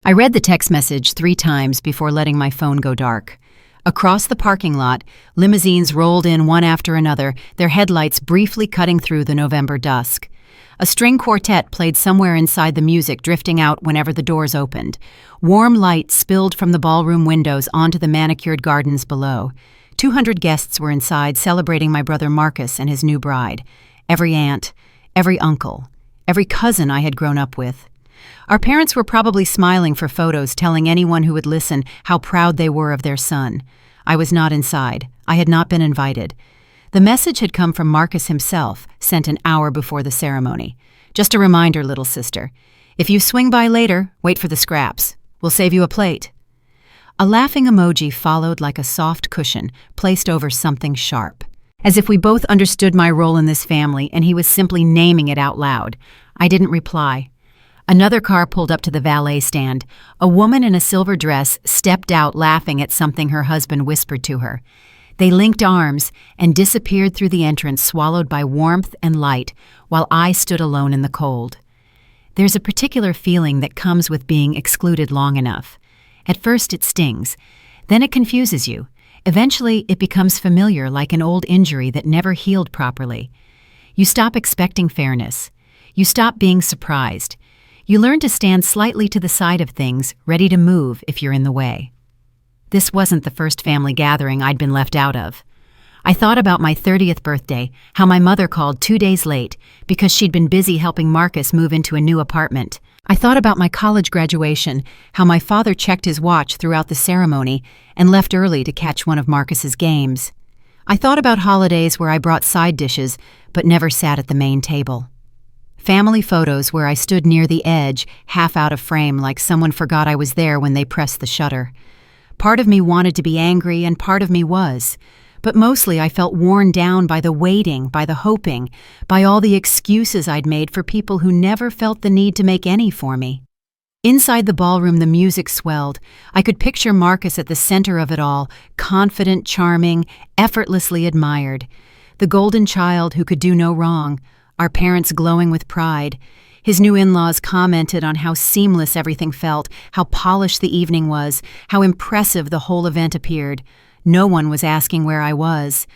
I read the text message 3 times before letting my phone go dark. Across the parking lot, limousines rolled in one after another, their headlights briefly cutting through the November dusk. A string quartet played somewhere inside the music, drifting out whenever the doors opened. Warm light spilled from the ballroom windows onto the manicured gardens below. 200 guests were inside, celebrating my brother Marcus and his new bride. Every aunt, every uncle, every cousin I had grown up with. Our parents were probably smiling for photos, telling anyone who would listen how proud they were of their son. I was not inside. I had not been invited. The message had come from Marcus himself, sent an hour before the ceremony. Just a reminder, little sister. If you swing by later, wait for the scraps. We'll save you a plate. A laughing emoji followed like a soft cushion placed over something sharp. As if we both understood my role in this family and he was simply naming it out loud. I didn't reply. Another car pulled up to the valet stand. A woman in a silver dress stepped out laughing at something her husband whispered to her. They linked arms and disappeared through the entrance, swallowed by warmth and light, while I stood alone in the cold. There's a particular feeling that comes with being excluded long enough. At first it stings, then it confuses you. Eventually it becomes familiar, like an old injury that never healed properly. You stop expecting fairness. You stop being surprised. You learn to stand slightly to the side of things, ready to move if you're in the way. This wasn't the first family gathering I'd been left out of. I thought about my 30th birthday, how my mother called 2 days late because she'd been busy helping Marcus move into a new apartment. I thought about my college graduation, how my father checked his watch throughout the ceremony and left early to catch one of Marcus's games. I thought about holidays where I brought side dishes but never sat at the main table. Family photos where I stood near the edge, half out of frame, like someone forgot I was there when they pressed the shutter. Part of me wanted to be angry and part of me was. But mostly I felt worn down by the waiting, by the hoping, by all the excuses I'd made for people who never felt the need to make any for me. Inside the ballroom, the music swelled. I could picture Marcus at the center of it all, confident, charming, effortlessly admired. The golden child who could do no wrong. Our parents glowing with pride. His new in-laws commented on how seamless everything felt, how polished the evening was, how impressive the whole event appeared. No one was asking where I was.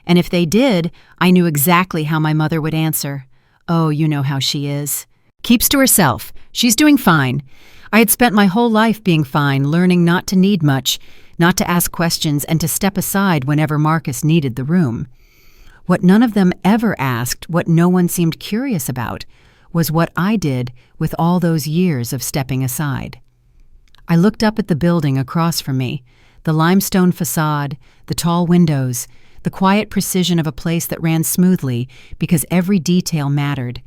And if they did, I knew exactly how my mother would answer. Oh, you know how she is. Keeps to herself. She's doing fine. I had spent my whole life being fine, learning not to need much, not to ask questions, and to step aside whenever Marcus needed the room. What none of them ever asked, what no one seemed curious about, was what I did with all those years of stepping aside. I looked up at the building across from me, the limestone facade, the tall windows, the quiet precision of a place that ran smoothly because every detail mattered.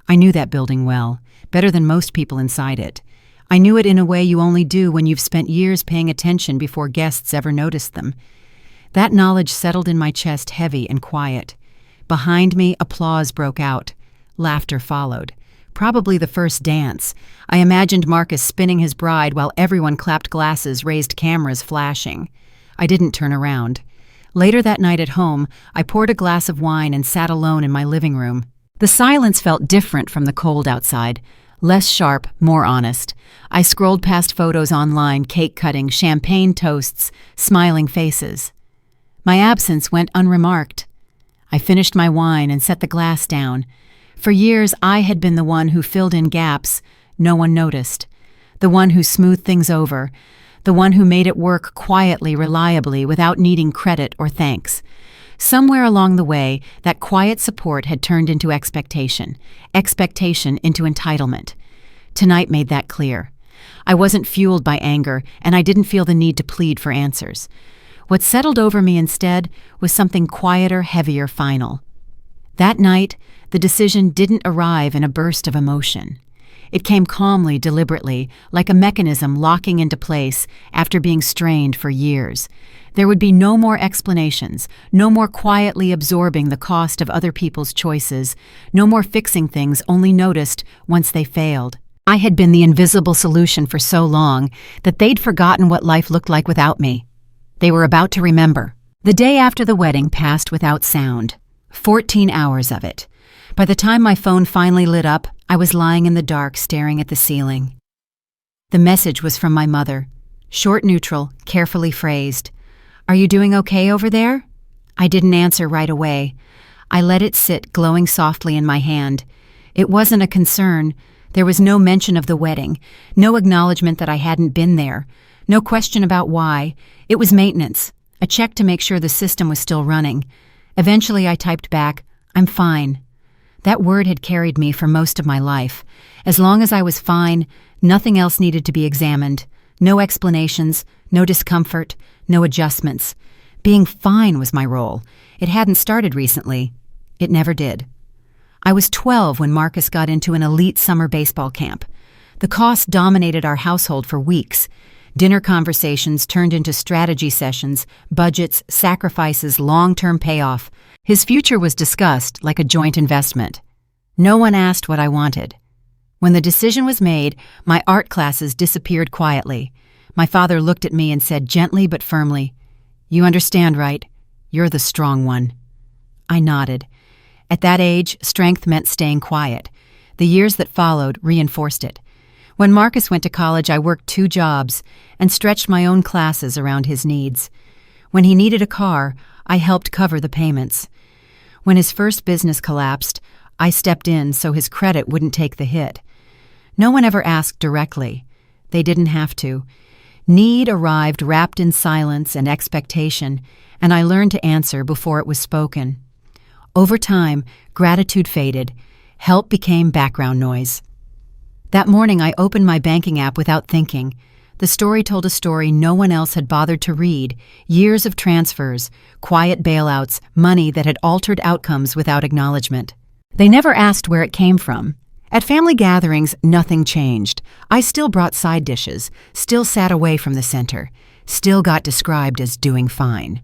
I knew that building well, better than most people inside it. I knew it in a way you only do when you've spent years paying attention before guests ever noticed them. That knowledge settled in my chest, heavy and quiet. Behind me, applause broke out. Laughter followed. Probably the first dance. I imagined Marcus spinning his bride while everyone clapped glasses, raised cameras flashing. I didn't turn around. Later that night at home, I poured a glass of wine and sat alone in my living room. The silence felt different from the cold outside. Less sharp, more honest. I scrolled past photos online, cake cutting, champagne toasts, smiling faces. My absence went unremarked. I finished my wine and set the glass down. For years, I had been the one who filled in gaps no one noticed, the one who smoothed things over, the one who made it work quietly, reliably, without needing credit or thanks. Somewhere along the way, that quiet support had turned into expectation into entitlement. Tonight made that clear. I wasn't fueled by anger, and I didn't feel the need to plead for answers. What settled over me instead was something quieter, heavier, final. That night, the decision didn't arrive in a burst of emotion. It came calmly, deliberately, like a mechanism locking into place after being strained for years. There would be no more explanations, no more quietly absorbing the cost of other people's choices, no more fixing things only noticed once they failed. I had been the invisible solution for so long that they'd forgotten what life looked like without me. They were about to remember. The day after the wedding passed without sound. 14 hours of it. By the time my phone finally lit up, I was lying in the dark staring at the ceiling. The message was from my mother. Short, neutral, carefully phrased. "Are you doing okay over there?" I didn't answer right away. I let it sit glowing softly in my hand. It wasn't a concern. There was no mention of the wedding, no acknowledgement that I hadn't been there, no question about why. It was maintenance, a check to make sure the system was still running. Eventually I typed back, "I'm fine." That word had carried me for most of my life. As long as I was fine, nothing else needed to be examined. No explanations, no discomfort, no adjustments. Being fine was my role. It hadn't started recently. It never did. I was 12 when Marcus got into an elite summer baseball camp. The cost dominated our household for weeks. Dinner conversations turned into strategy sessions, budgets, sacrifices, long-term payoff. His future was discussed like a joint investment. No one asked what I wanted. When the decision was made, my art classes disappeared quietly. My father looked at me and said gently but firmly, "You understand, right? You're the strong one." I nodded. At that age, strength meant staying quiet. The years that followed reinforced it. When Marcus went to college, I worked 2 jobs and stretched my own classes around his needs. When he needed a car, I helped cover the payments. When his first business collapsed, I stepped in so his credit wouldn't take the hit. No one ever asked directly. They didn't have to. Need arrived wrapped in silence and expectation, and I learned to answer before it was spoken. Over time, gratitude faded. Help became background noise. That morning, I opened my banking app without thinking. The story told a story no one else had bothered to read. Years of transfers, quiet bailouts, money that had altered outcomes without acknowledgement. They never asked where it came from. At family gatherings, nothing changed. I still brought side dishes, still sat away from the center, still got described as doing fine.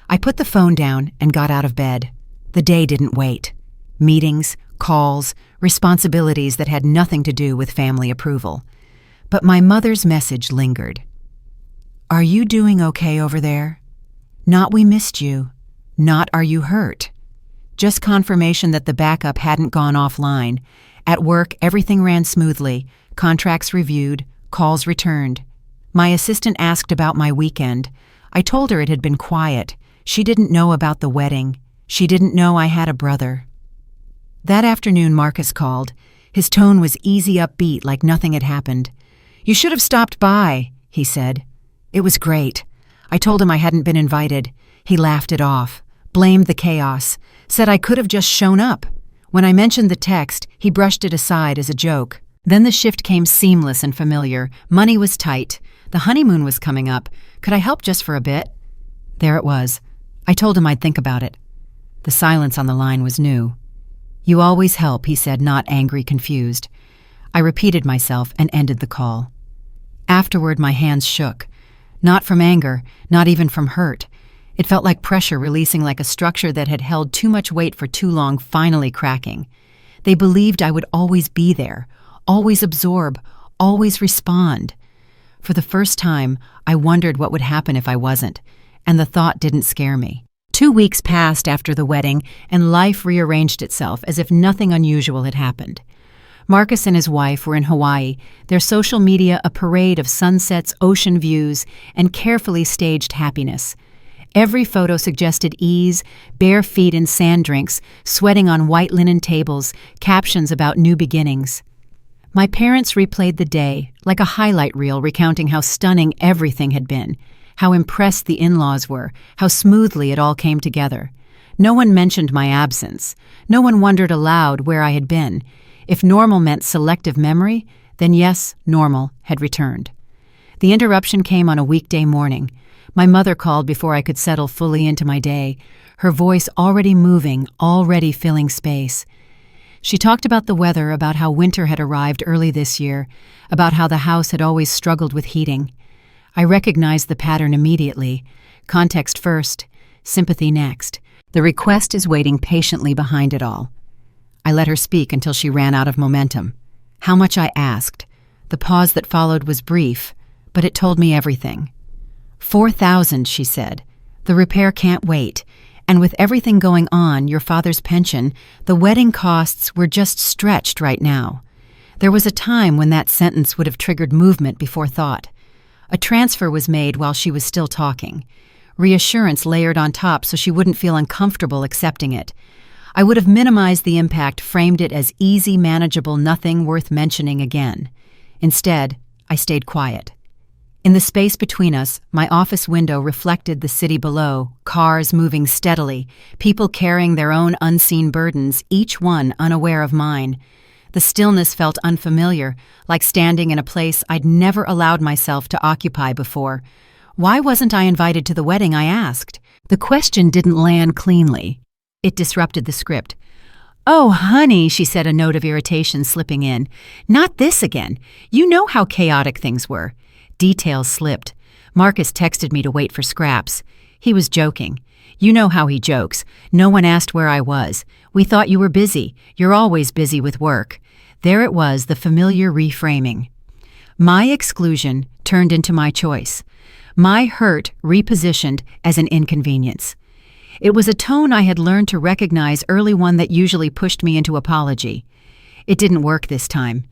I put the phone down and got out of bed. The day didn't wait. Meetings, calls, responsibilities that had nothing to do with family approval. But my mother's message lingered. "Are you doing okay over there? Not we missed you. Not are you hurt?" Just confirmation that the backup hadn't gone offline. At work, everything ran smoothly, contracts reviewed, calls returned. My assistant asked about my weekend. I told her it had been quiet. She didn't know about the wedding. She didn't know I had a brother. That afternoon, Marcus called. His tone was easy upbeat, like nothing had happened. "You should have stopped by," he said. It was great. I told him I hadn't been invited. He laughed it off, blamed the chaos, said I could have just shown up. When I mentioned the text, he brushed it aside as a joke. Then the shift came seamless and familiar. Money was tight. The honeymoon was coming up. Could I help just for a bit? There it was. I told him I'd think about it. The silence on the line was new. "You always help," he said, not angry, confused. I repeated myself and ended the call. Afterward, my hands shook. Not from anger, not even from hurt. It felt like pressure releasing, like a structure that had held too much weight for too long finally cracking. They believed I would always be there, always absorb, always respond. For the first time, I wondered what would happen if I wasn't, and the thought didn't scare me. 2 weeks passed after the wedding, and life rearranged itself as if nothing unusual had happened. Marcus and his wife were in Hawaii, their social media a parade of sunsets, ocean views, and carefully staged happiness. Every photo suggested ease, bare feet in sand drinks, sweating on white linen tables, captions about new beginnings. My parents replayed the day, like a highlight reel recounting how stunning everything had been, how impressed the in-laws were, how smoothly it all came together. No one mentioned my absence. No one wondered aloud where I had been. If normal meant selective memory, then yes, normal had returned. The interruption came on a weekday morning. My mother called before I could settle fully into my day, her voice already moving, already filling space. She talked about the weather, about how winter had arrived early this year, about how the house had always struggled with heating. I recognized the pattern immediately. Context first, sympathy next. The request is waiting patiently behind it all. I let her speak until she ran out of momentum. How much I asked. The pause that followed was brief, but it told me everything. $4,000, she said. The repair can't wait. And with everything going on, your father's pension, the wedding costs were just stretched right now. There was a time when that sentence would have triggered movement before thought. A transfer was made while she was still talking. Reassurance layered on top so she wouldn't feel uncomfortable accepting it. I would have minimized the impact, framed it as easy, manageable, nothing worth mentioning again. Instead, I stayed quiet. In the space between us, my office window reflected the city below, cars moving steadily, people carrying their own unseen burdens, each one unaware of mine. The stillness felt unfamiliar, like standing in a place I'd never allowed myself to occupy before. Why wasn't I invited to the wedding, I asked. The question didn't land cleanly. It disrupted the script. "Oh, honey," she said, a note of irritation slipping in. "Not this again. You know how chaotic things were." Details slipped. Marcus texted me to wait for scraps. He was joking. "You know how he jokes. No one asked where I was. We thought you were busy. You're always busy with work." There it was, the familiar reframing. My exclusion turned into my choice. My hurt repositioned as an inconvenience. It was a tone I had learned to recognize early, one that usually pushed me into apology. It didn't work this time.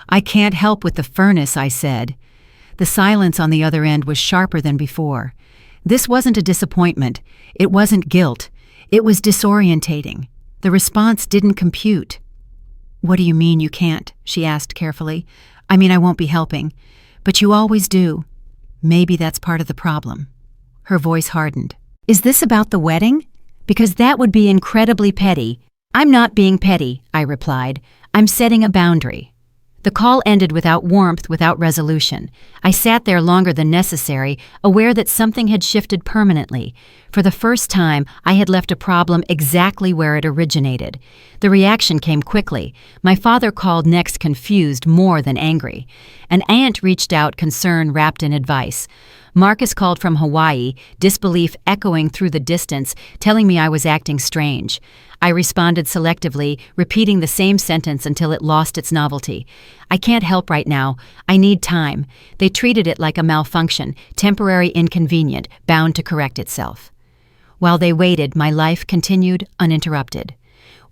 "I can't help with the furnace," I said. The silence on the other end was sharper than before. This wasn't a disappointment. It wasn't guilt. It was disorientating. The response didn't compute. "What do you mean you can't?" she asked carefully. "I mean, I won't be helping. But you always do. Maybe that's part of the problem." Her voice hardened. "Is this about the wedding? Because that would be incredibly petty." "I'm not being petty," I replied. "I'm setting a boundary." The call ended without warmth, without resolution. I sat there longer than necessary, aware that something had shifted permanently. For the first time, I had left a problem exactly where it originated. The reaction came quickly. My father called next, confused more than angry. An aunt reached out, concern wrapped in advice. Marcus called from Hawaii, disbelief echoing through the distance, telling me I was acting strange. I responded selectively, repeating the same sentence until it lost its novelty. "I can't help right now. I need time." They treated it like a malfunction, temporary, inconvenient, bound to correct itself. While they waited, my life continued uninterrupted.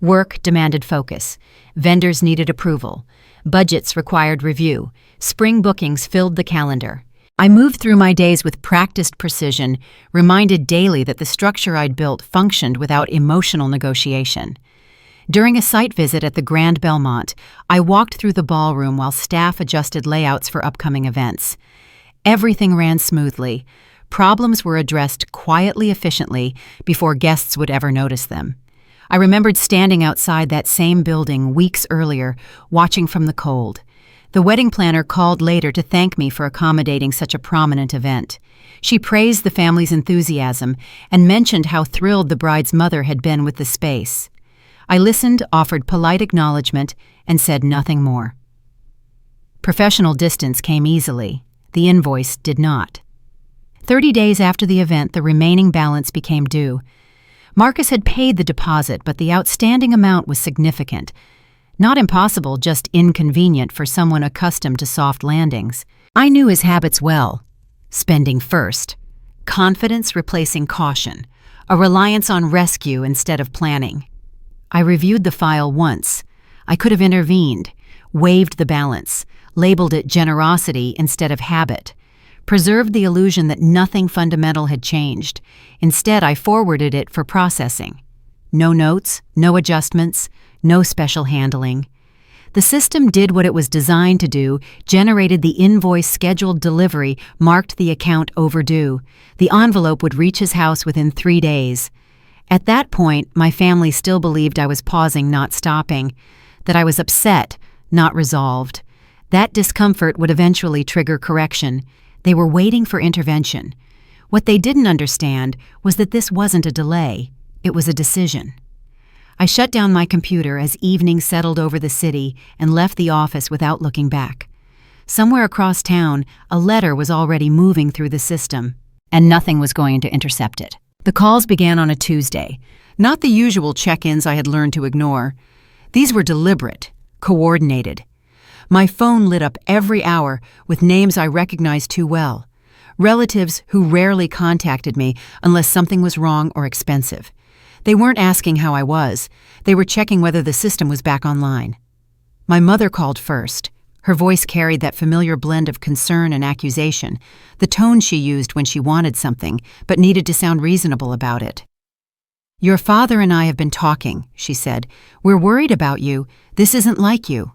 Work demanded focus. Vendors needed approval. Budgets required review. Spring bookings filled the calendar. I moved through my days with practiced precision, reminded daily that the structure I'd built functioned without emotional negotiation. During a site visit at the Grand Belmont, I walked through the ballroom while staff adjusted layouts for upcoming events. Everything ran smoothly. Problems were addressed quietly, efficiently, before guests would ever notice them. I remembered standing outside that same building weeks earlier, watching from the cold. The wedding planner called later to thank me for accommodating such a prominent event. She praised the family's enthusiasm and mentioned how thrilled the bride's mother had been with the space. I listened, offered polite acknowledgement, and said nothing more. Professional distance came easily. The invoice did not. 30 days after the event, the remaining balance became due. Marcus had paid the deposit, but the outstanding amount was significant. Not impossible, just inconvenient for someone accustomed to soft landings. I knew his habits well. Spending first. Confidence replacing caution. A reliance on rescue instead of planning. I reviewed the file once. I could have intervened, waived the balance, labeled it generosity instead of habit, preserved the illusion that nothing fundamental had changed. Instead, I forwarded it for processing. No notes, no adjustments, no special handling. The system did what it was designed to do, generated the invoice, scheduled delivery, marked the account overdue. The envelope would reach his house within 3 days. At that point, my family still believed I was pausing, not stopping, that I was upset, not resolved. That discomfort would eventually trigger correction. They were waiting for intervention. What they didn't understand was that this wasn't a delay, it was a decision. I shut down my computer as evening settled over the city and left the office without looking back. Somewhere across town, a letter was already moving through the system, and nothing was going to intercept it. The calls began on a Tuesday, not the usual check-ins I had learned to ignore. These were deliberate, coordinated. My phone lit up every hour with names I recognized too well. Relatives who rarely contacted me unless something was wrong or expensive. They weren't asking how I was. They were checking whether the system was back online. My mother called first. Her voice carried that familiar blend of concern and accusation, the tone she used when she wanted something, but needed to sound reasonable about it. "Your father and I have been talking," she said. "We're worried about you. This isn't like you."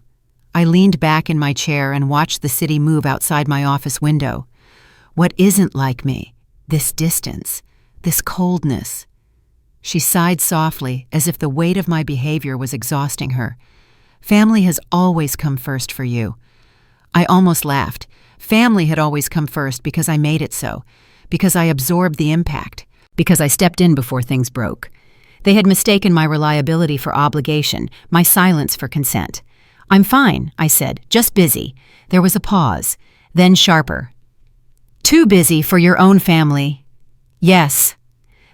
I leaned back in my chair and watched the city move outside my office window. What isn't like me? This distance, this coldness. She sighed softly, as if the weight of my behavior was exhausting her. "Family has always come first for you." I almost laughed. Family had always come first because I made it so, because I absorbed the impact, because I stepped in before things broke. They had mistaken my reliability for obligation, my silence for consent. "I'm fine," I said, "just busy." There was a pause, then sharper. "Too busy for your own family." "Yes."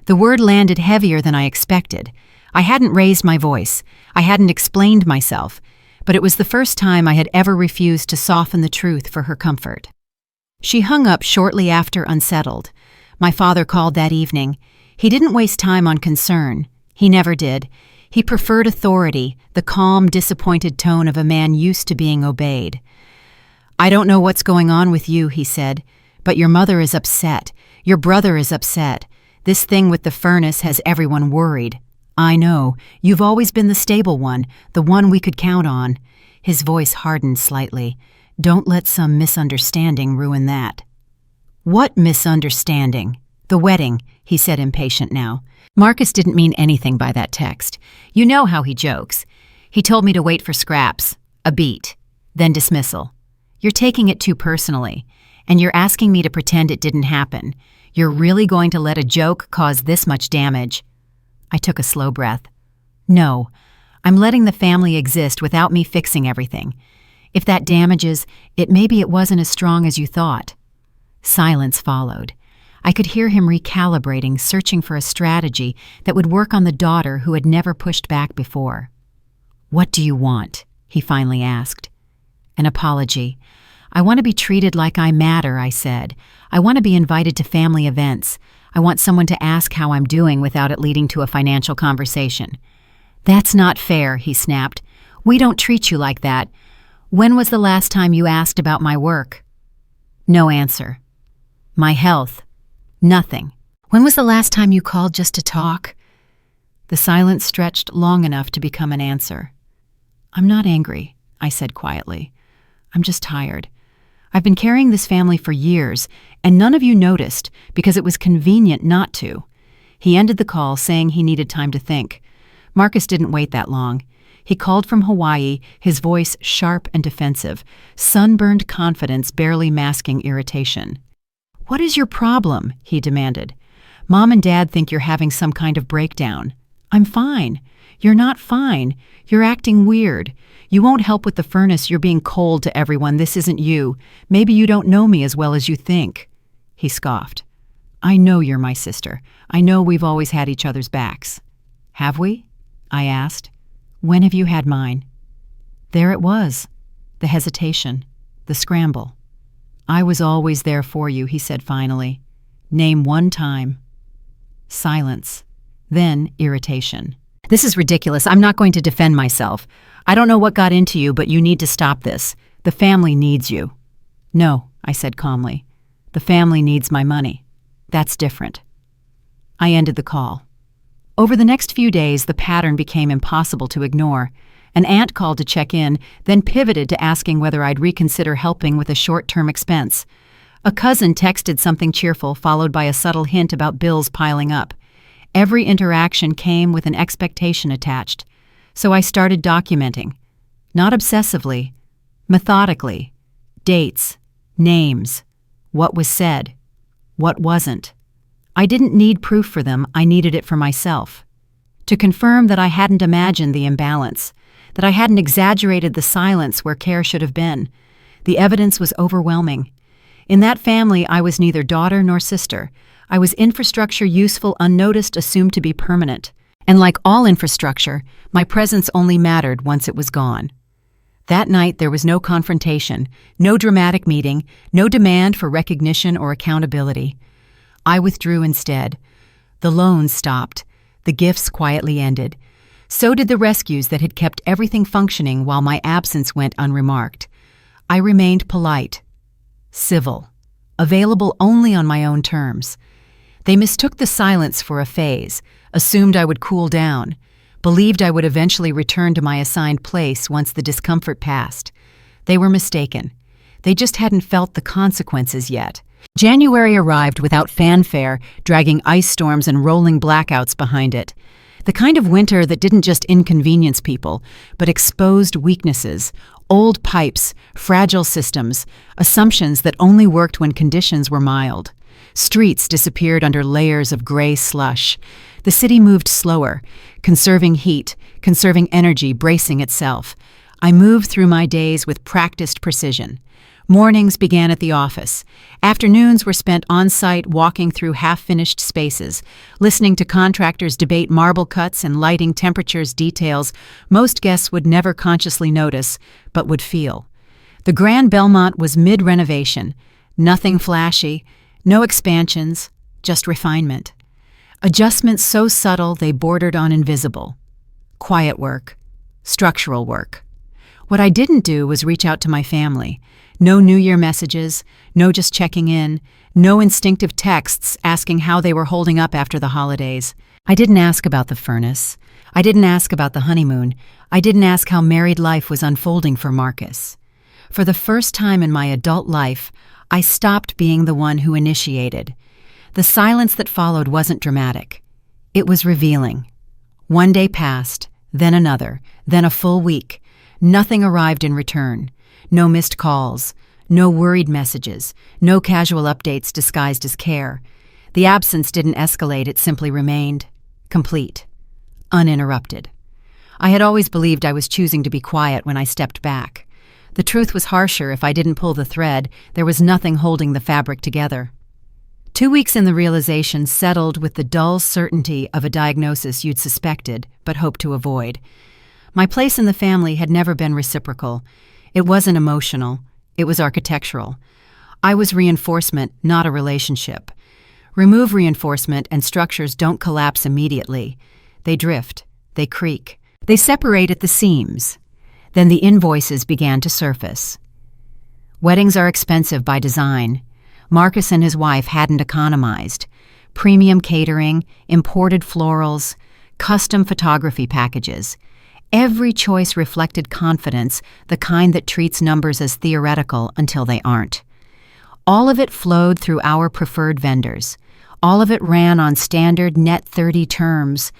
The word landed heavier than I expected. I hadn't raised my voice. I hadn't explained myself. But it was the first time I had ever refused to soften the truth for her comfort. She hung up shortly after, unsettled. My father called that evening. He didn't waste time on concern. He never did. He preferred authority, the calm, disappointed tone of a man used to being obeyed. "I don't know what's going on with you," he said, "but your mother is upset. Your brother is upset. This thing with the furnace has everyone worried. I know. You've always been the stable one, the one we could count on." His voice hardened slightly. "Don't let some misunderstanding ruin that." "What misunderstanding?" "The wedding," he said, impatient now. Marcus didn't mean anything by that text. You know how he jokes. He told me to wait for scraps, a beat, then dismissal. "You're taking it too personally, and you're asking me to pretend it didn't happen. You're really going to let a joke cause this much damage?" I took a slow breath. "No, I'm letting the family exist without me fixing everything. If that damages it, maybe it wasn't as strong as you thought." Silence followed. I could hear him recalibrating, searching for a strategy that would work on the daughter who had never pushed back before. "What do you want?" he finally asked. An apology. "I want to be treated like I matter," I said. "I want to be invited to family events. I want someone to ask how I'm doing without it leading to a financial conversation." "That's not fair," he snapped. "We don't treat you like that. When was the last time you asked about my work?" No answer. "My health?" Nothing. "When was the last time you called just to talk?" The silence stretched long enough to become an answer. "I'm not angry," I said quietly. "I'm just tired. I've been carrying this family for years, and none of you noticed because it was convenient not to." He ended the call saying he needed time to think. Marcus didn't wait that long. He called from Hawaii, his voice sharp and defensive, sunburned confidence barely masking irritation. "What is your problem?" he demanded. "Mom and Dad think you're having some kind of breakdown." "I'm fine." "You're not fine. You're acting weird. You won't help with the furnace. You're being cold to everyone. This isn't you. Maybe you don't know me as well as you think." He scoffed. "I know you're my sister. I know we've always had each other's backs." "Have we?" I asked. "When have you had mine?" There it was. The hesitation. The scramble. "I was always there for you," he said finally. "Name one time." Silence. Then irritation. "This is ridiculous. I'm not going to defend myself. I don't know what got into you, but you need to stop this. The family needs you." "No," I said calmly. "The family needs my money. That's different." I ended the call. Over the next few days, the pattern became impossible to ignore. An aunt called to check in, then pivoted to asking whether I'd reconsider helping with a short-term expense. A cousin texted something cheerful, followed by a subtle hint about bills piling up. Every interaction came with an expectation attached, so I started documenting. Not obsessively, methodically. Dates, names, what was said, what wasn't. I didn't need proof for them, I needed it for myself. To confirm that I hadn't imagined the imbalance, that I hadn't exaggerated the silence where care should have been. The evidence was overwhelming. In that family, I was neither daughter nor sister. I was infrastructure useful, unnoticed, assumed to be permanent. And like all infrastructure, my presence only mattered once it was gone. That night, there was no confrontation, no dramatic meeting, no demand for recognition or accountability. I withdrew instead. The loans stopped. The gifts quietly ended. So did the rescues that had kept everything functioning while my absence went unremarked. I remained polite, civil, available only on my own terms. They mistook the silence for a phase, assumed I would cool down, believed I would eventually return to my assigned place once the discomfort passed. They were mistaken. They just hadn't felt the consequences yet. January arrived without fanfare, dragging ice storms and rolling blackouts behind it. The kind of winter that didn't just inconvenience people, but exposed weaknesses, old pipes, fragile systems, assumptions that only worked when conditions were mild. Streets disappeared under layers of gray slush. The city moved slower, conserving heat, conserving energy, bracing itself. I moved through my days with practiced precision. Mornings began at the office. Afternoons were spent on-site walking through half-finished spaces, listening to contractors debate marble cuts and lighting temperatures details most guests would never consciously notice, but would feel. The Grand Belmont was mid-renovation. Nothing flashy, no expansions, just refinement. Adjustments so subtle they bordered on invisible. Quiet work, structural work. What I didn't do was reach out to my family. No New Year messages, no just checking in, no instinctive texts asking how they were holding up after the holidays. I didn't ask about the furnace. I didn't ask about the honeymoon. I didn't ask how married life was unfolding for Marcus. For the first time in my adult life, I stopped being the one who initiated. The silence that followed wasn't dramatic. It was revealing. One day passed, then another, then a full week. Nothing arrived in return. No missed calls, no worried messages, no casual updates disguised as care. The absence didn't escalate, it simply remained. Complete. Uninterrupted. I had always believed I was choosing to be quiet when I stepped back. The truth was harsher. If I didn't pull the thread, there was nothing holding the fabric together. 2 weeks in, the realization settled with the dull certainty of a diagnosis you'd suspected but hoped to avoid. My place in the family had never been reciprocal. It wasn't emotional. It was architectural. I was reinforcement, not a relationship. Remove reinforcement and structures don't collapse immediately. They drift. They creak. They separate at the seams. Then the invoices began to surface. Weddings are expensive by design. Marcus and his wife hadn't economized. Premium catering, imported florals, custom photography packages. Every choice reflected confidence, the kind that treats numbers as theoretical until they aren't. All of it flowed through our preferred vendors. All of it ran on standard net 30 terms.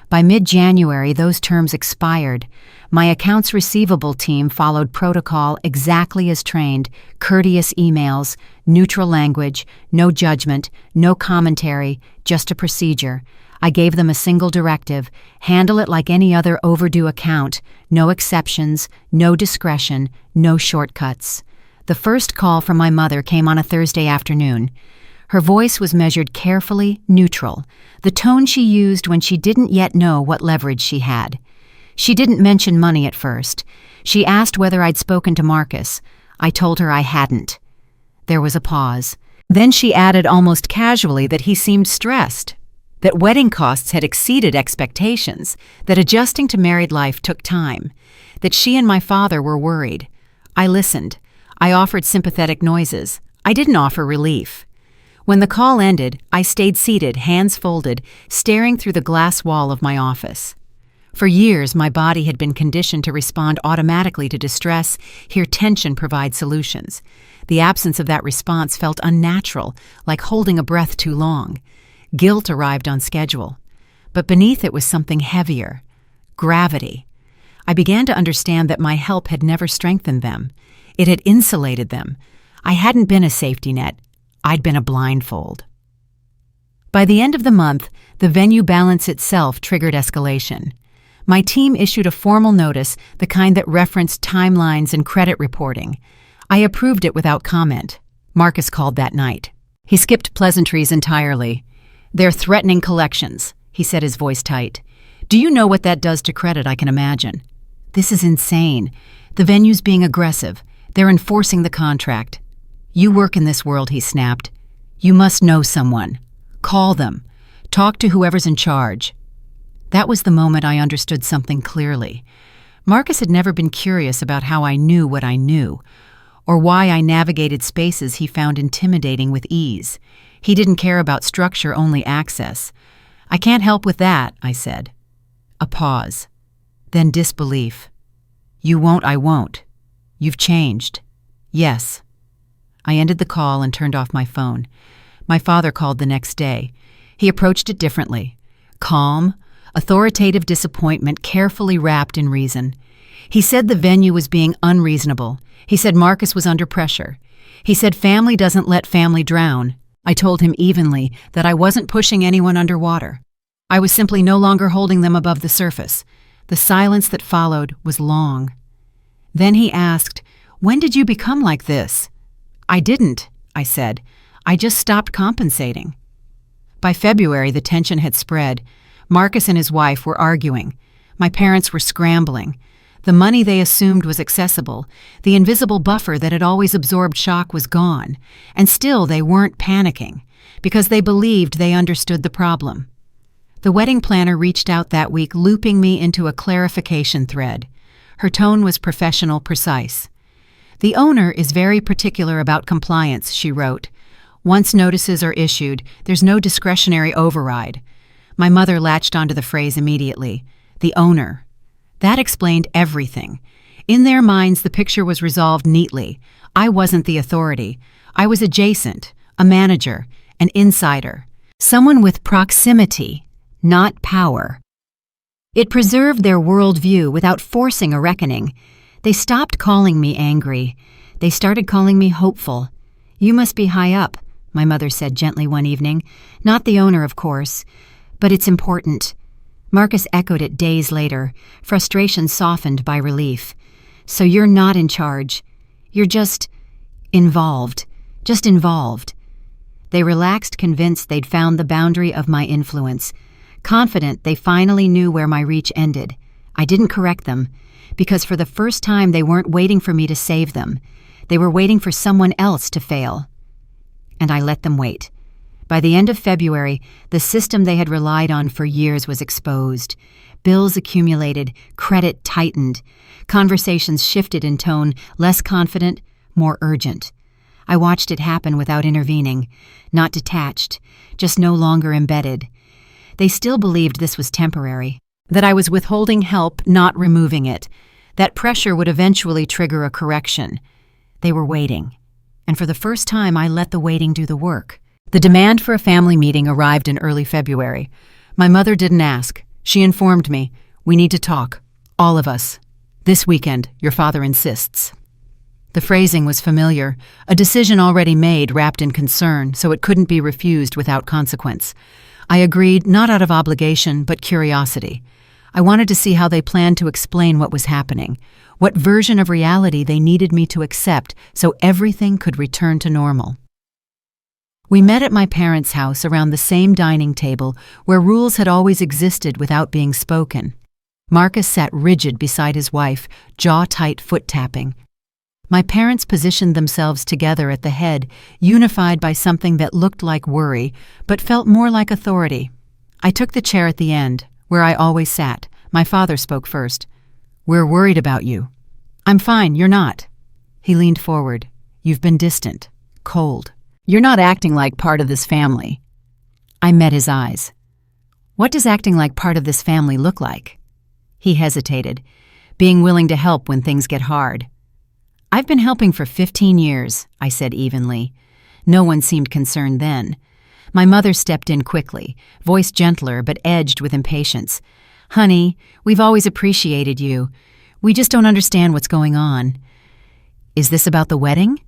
By mid-January, those terms expired. My accounts receivable team followed protocol exactly as trained: courteous emails, neutral language, no judgment, no commentary, just a procedure. I gave them a single directive: handle it like any other overdue account, no exceptions, no discretion, no shortcuts. The first call from my mother came on a Thursday afternoon. Her voice was measured carefully, neutral, the tone she used when she didn't yet know what leverage she had. She didn't mention money at first. She asked whether I'd spoken to Marcus. I told her I hadn't. There was a pause. Then she added almost casually that he seemed stressed, that wedding costs had exceeded expectations, that adjusting to married life took time, that she and my father were worried. I listened. I offered sympathetic noises. I didn't offer relief. When the call ended, I stayed seated, hands folded, staring through the glass wall of my office. For years, my body had been conditioned to respond automatically to distress, hear tension, provide solutions. The absence of that response felt unnatural, like holding a breath too long. Guilt arrived on schedule. But beneath it was something heavier: gravity. I began to understand that my help had never strengthened them. It had insulated them. I hadn't been a safety net. I'd been a blindfold. By the end of the month, the venue balance itself triggered escalation. My team issued a formal notice, the kind that referenced timelines and credit reporting. I approved it without comment. Marcus called that night. He skipped pleasantries entirely. "They're threatening collections," he said, his voice tight. "Do you know what that does to credit? I can imagine." "This is insane. The venue's being aggressive. They're enforcing the contract." "You work in this world," he snapped. "You must know someone. Call them. Talk to whoever's in charge." That was the moment I understood something clearly. Marcus had never been curious about how I knew what I knew, or why I navigated spaces he found intimidating with ease. He didn't care about structure, only access. "I can't help with that," I said. A pause. Then disbelief. "You won't, I won't. You've changed." "Yes." I ended the call and turned off my phone. My father called the next day. He approached it differently. Calm, authoritative disappointment carefully wrapped in reason. He said the venue was being unreasonable. He said Marcus was under pressure. He said family doesn't let family drown. I told him evenly that I wasn't pushing anyone underwater. I was simply no longer holding them above the surface. The silence that followed was long. Then he asked, "When did you become like this?" "I didn't," I said. "I just stopped compensating." By February, the tension had spread. Marcus and his wife were arguing. My parents were scrambling. The money they assumed was accessible. The invisible buffer that had always absorbed shock was gone. And still they weren't panicking, because they believed they understood the problem. The wedding planner reached out that week, looping me into a clarification thread. Her tone was professional, precise. "The owner is very particular about compliance," she wrote. "Once notices are issued, there's no discretionary override." My mother latched onto the phrase immediately. The owner. That explained everything. In their minds, the picture was resolved neatly. I wasn't the authority. I was adjacent, a manager, an insider, someone with proximity, not power. It preserved their worldview without forcing a reckoning. They stopped calling me angry. They started calling me hopeful. "You must be high up," my mother said gently one evening. "Not the owner, of course, but it's important." Marcus echoed it days later, frustration softened by relief. "So you're not in charge. You're just involved. Just involved." They relaxed, convinced they'd found the boundary of my influence. Confident they finally knew where my reach ended. I didn't correct them, because for the first time they weren't waiting for me to save them. They were waiting for someone else to fail. And I let them wait. By the end of February, the system they had relied on for years was exposed. Bills accumulated, credit tightened. Conversations shifted in tone, less confident, more urgent. I watched it happen without intervening, not detached, just no longer embedded. They still believed this was temporary, that I was withholding help, not removing it, that pressure would eventually trigger a correction. They were waiting, and for the first time I let the waiting do the work. The demand for a family meeting arrived in early February. My mother didn't ask. She informed me, "We need to talk. All of us. This weekend, your father insists." The phrasing was familiar, a decision already made wrapped in concern, so it couldn't be refused without consequence. I agreed, not out of obligation, but curiosity. I wanted to see how they planned to explain what was happening, what version of reality they needed me to accept so everything could return to normal. We met at my parents' house around the same dining table where rules had always existed without being spoken. Marcus sat rigid beside his wife, jaw-tight, foot-tapping. My parents positioned themselves together at the head, unified by something that looked like worry, but felt more like authority. I took the chair at the end, where I always sat. My father spoke first. "We're worried about you." "I'm fine, you're not." He leaned forward. "You've been distant, cold. You're not acting like part of this family." I met his eyes. "What does acting like part of this family look like?" He hesitated, being willing to help when things get hard. "I've been helping for 15 years, I said evenly. No one seemed concerned then. My mother stepped in quickly, voice gentler but edged with impatience. "Honey, we've always appreciated you. We just don't understand what's going on." "Is this about the wedding?"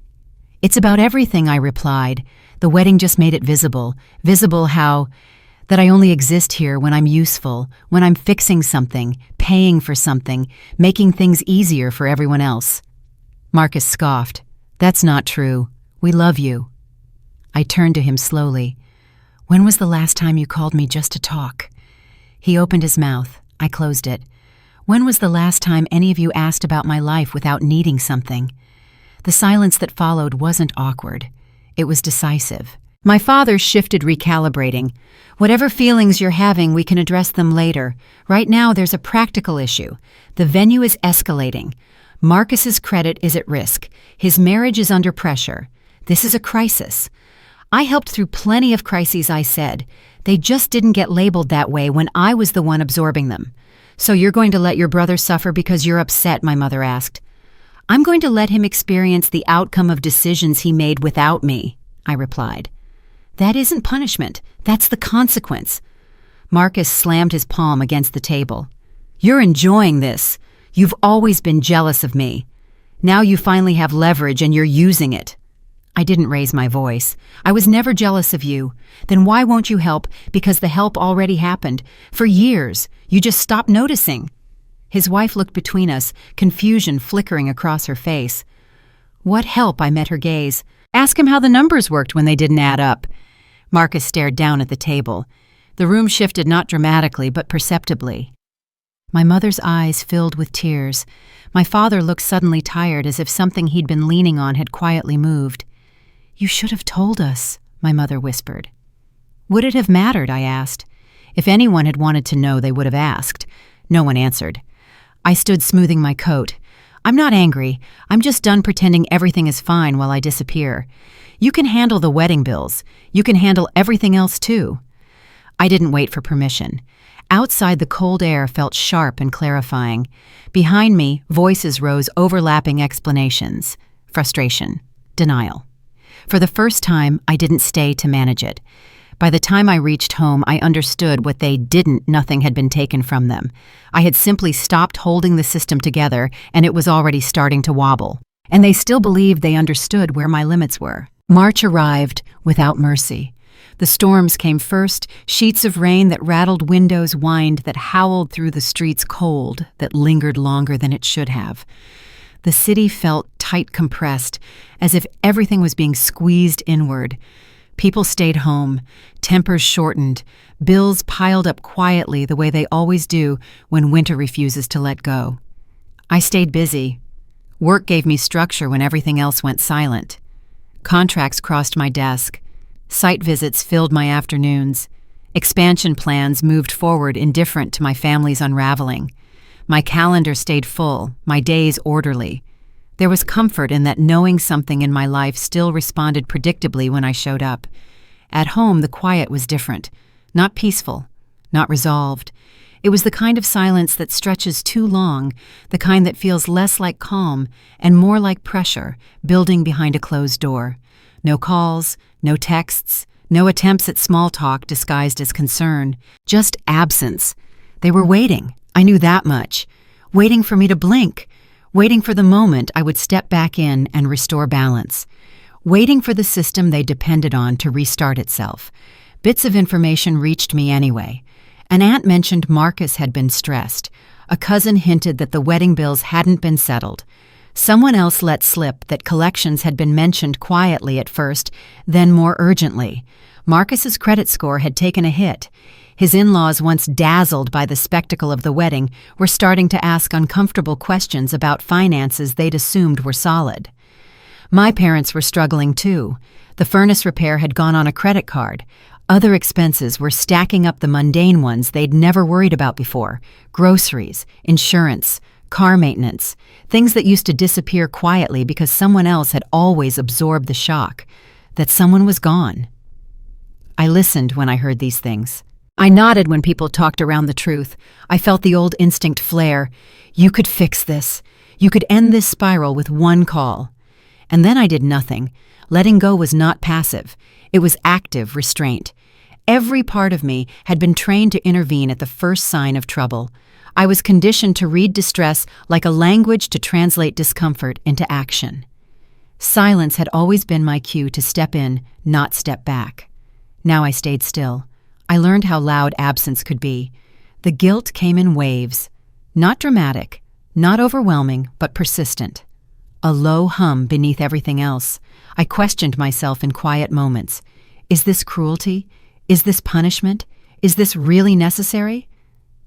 "It's about everything," I replied. "The wedding just made it visible. Visible that I only exist here when I'm useful, when I'm fixing something, paying for something, making things easier for everyone else." Marcus scoffed. "That's not true. We love you." I turned to him slowly. "When was the last time you called me just to talk?" He opened his mouth. I closed it. "When was the last time any of you asked about my life without needing something?" The silence that followed wasn't awkward. It was decisive. My father shifted, recalibrating. Whatever feelings you're having, we can address them later. Right now, there's a practical issue. The venue is escalating. Marcus's credit is at risk. His marriage is under pressure. This is a crisis. I helped through plenty of crises, I said. They just didn't get labeled that way when I was the one absorbing them. So you're going to let your brother suffer because you're upset, my mother asked. I'm going to let him experience the outcome of decisions he made without me, I replied. That isn't punishment. That's the consequence. Marcus slammed his palm against the table. You're enjoying this. You've always been jealous of me. Now you finally have leverage and you're using it. I didn't raise my voice. I was never jealous of you. Then why won't you help? Because the help already happened. For years. You just stopped noticing. His wife looked between us, confusion flickering across her face. What help? I met her gaze. Ask him how the numbers worked when they didn't add up. Marcus stared down at the table. The room shifted not dramatically, but perceptibly. My mother's eyes filled with tears. My father looked suddenly tired, as if something he'd been leaning on had quietly moved. You should have told us, my mother whispered. Would it have mattered? I asked. If anyone had wanted to know, they would have asked. No one answered. I stood smoothing my coat. I'm not angry. I'm just done pretending everything is fine while I disappear. You can handle the wedding bills. You can handle everything else too. I didn't wait for permission. Outside, the cold air felt sharp and clarifying. Behind me, voices rose, overlapping explanations. Frustration. Denial. For the first time, I didn't stay to manage it. By the time I reached home, I understood what they didn't. Nothing had been taken from them. I had simply stopped holding the system together, and it was already starting to wobble. And they still believed they understood where my limits were. March arrived without mercy. The storms came first, sheets of rain that rattled windows, whined, that howled through the streets, cold, that lingered longer than it should have. The city felt tight, compressed, as if everything was being squeezed inward. People stayed home, tempers shortened, bills piled up quietly the way they always do when winter refuses to let go. I stayed busy. Work gave me structure when everything else went silent. Contracts crossed my desk. Site visits filled my afternoons. Expansion plans moved forward, indifferent to my family's unraveling. My calendar stayed full, my days orderly. There was comfort in that, knowing something in my life still responded predictably when I showed up. At home, the quiet was different. Not peaceful, not resolved. It was the kind of silence that stretches too long, the kind that feels less like calm and more like pressure, building behind a closed door. No calls, no texts, no attempts at small talk disguised as concern, just absence. They were waiting, I knew that much. Waiting for me to blink. Waiting for the moment I would step back in and restore balance. Waiting for the system they depended on to restart itself. Bits of information reached me anyway. An aunt mentioned Marcus had been stressed. A cousin hinted that the wedding bills hadn't been settled. Someone else let slip that collections had been mentioned quietly at first, then more urgently. Marcus's credit score had taken a hit. His in-laws, once dazzled by the spectacle of the wedding, were starting to ask uncomfortable questions about finances they'd assumed were solid. My parents were struggling too. The furnace repair had gone on a credit card. Other expenses were stacking up, the mundane ones they'd never worried about before. Groceries, insurance, car maintenance, things that used to disappear quietly because someone else had always absorbed the shock. That someone was gone. I listened when I heard these things. I nodded when people talked around the truth. I felt the old instinct flare. You could fix this. You could end this spiral with one call. And then I did nothing. Letting go was not passive. It was active restraint. Every part of me had been trained to intervene at the first sign of trouble. I was conditioned to read distress like a language to translate discomfort into action. Silence had always been my cue to step in, not step back. Now I stayed still. I learned how loud absence could be. The guilt came in waves. Not dramatic, not overwhelming, but persistent. A low hum beneath everything else. I questioned myself in quiet moments. Is this cruelty? Is this punishment? Is this really necessary?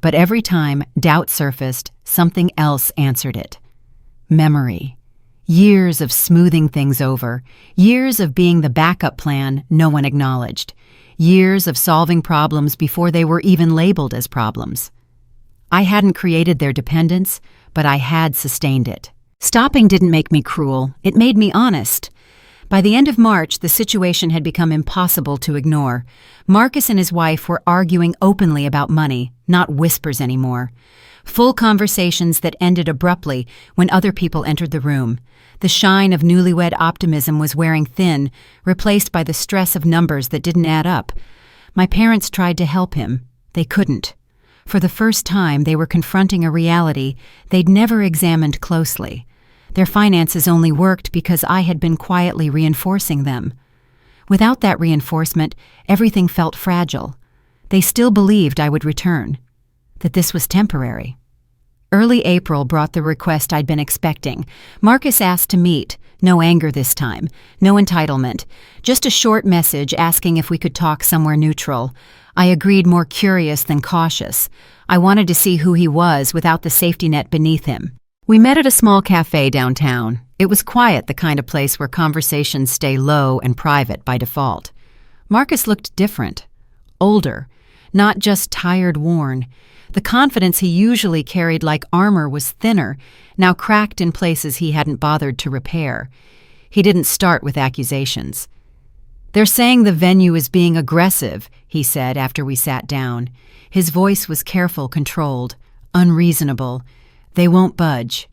But every time doubt surfaced, something else answered it. Memory. Years of smoothing things over. Years of being the backup plan no one acknowledged. Years of solving problems before they were even labeled as problems. I hadn't created their dependence, but I had sustained it. Stopping didn't make me cruel, it made me honest. By the end of March, the situation had become impossible to ignore. Marcus and his wife were arguing openly about money, not whispers anymore. Full conversations that ended abruptly when other people entered the room. The shine of newlywed optimism was wearing thin, replaced by the stress of numbers that didn't add up. My parents tried to help him. They couldn't. For the first time, they were confronting a reality they'd never examined closely. Their finances only worked because I had been quietly reinforcing them. Without that reinforcement, everything felt fragile. They still believed I would return, that this was temporary. Early April brought the request I'd been expecting. Marcus asked to meet. No anger this time, no entitlement, just a short message asking if we could talk somewhere neutral. I agreed, more curious than cautious. I wanted to see who he was without the safety net beneath him. We met at a small cafe downtown. It was quiet, the kind of place where conversations stay low and private by default. Marcus looked different, older, not just tired, worn. The confidence he usually carried like armor was thinner, now cracked in places he hadn't bothered to repair. He didn't start with accusations. "They're saying the venue is being aggressive," he said after we sat down. His voice was careful, controlled, unreasonable. "They won't budge."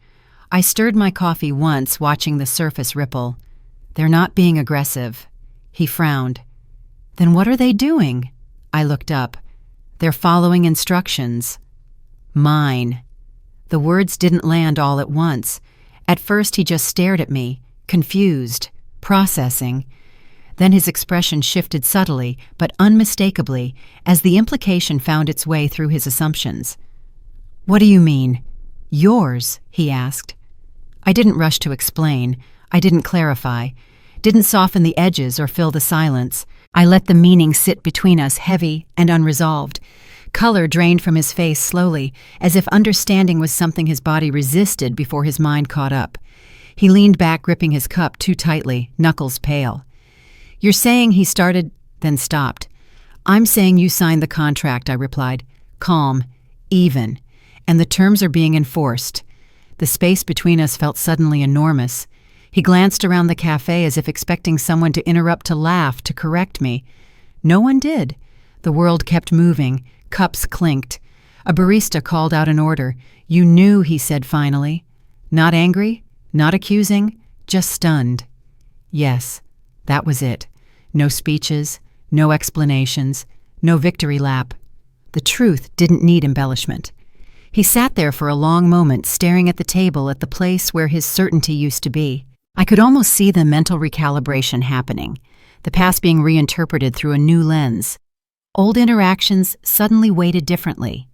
I stirred my coffee once, watching the surface ripple. "They're not being aggressive." He frowned. "Then what are they doing?" I looked up. "They're following instructions." Mine. The words didn't land all at once. At first he just stared at me, confused, processing. Then his expression shifted subtly, but unmistakably, as the implication found its way through his assumptions. "What do you mean? Yours?" he asked. I didn't rush to explain. I didn't clarify. Didn't soften the edges or fill the silence. I let the meaning sit between us, heavy and unresolved. Color drained from his face slowly, as if understanding was something his body resisted before his mind caught up. He leaned back, gripping his cup too tightly, knuckles pale. "You're saying he started," then stopped. "I'm saying you signed the contract," I replied. Calm, even. "And the terms are being enforced." The space between us felt suddenly enormous. He glanced around the cafe as if expecting someone to interrupt, to laugh, to correct me. No one did. The world kept moving. Cups clinked. A barista called out an order. "You knew," he said finally. Not angry, not accusing, just stunned. Yes, that was it. No speeches, no explanations, no victory lap. The truth didn't need embellishment. He sat there for a long moment, staring at the table, at the place where his certainty used to be. I could almost see the mental recalibration happening, the past being reinterpreted through a new lens. Old interactions suddenly weighted differently.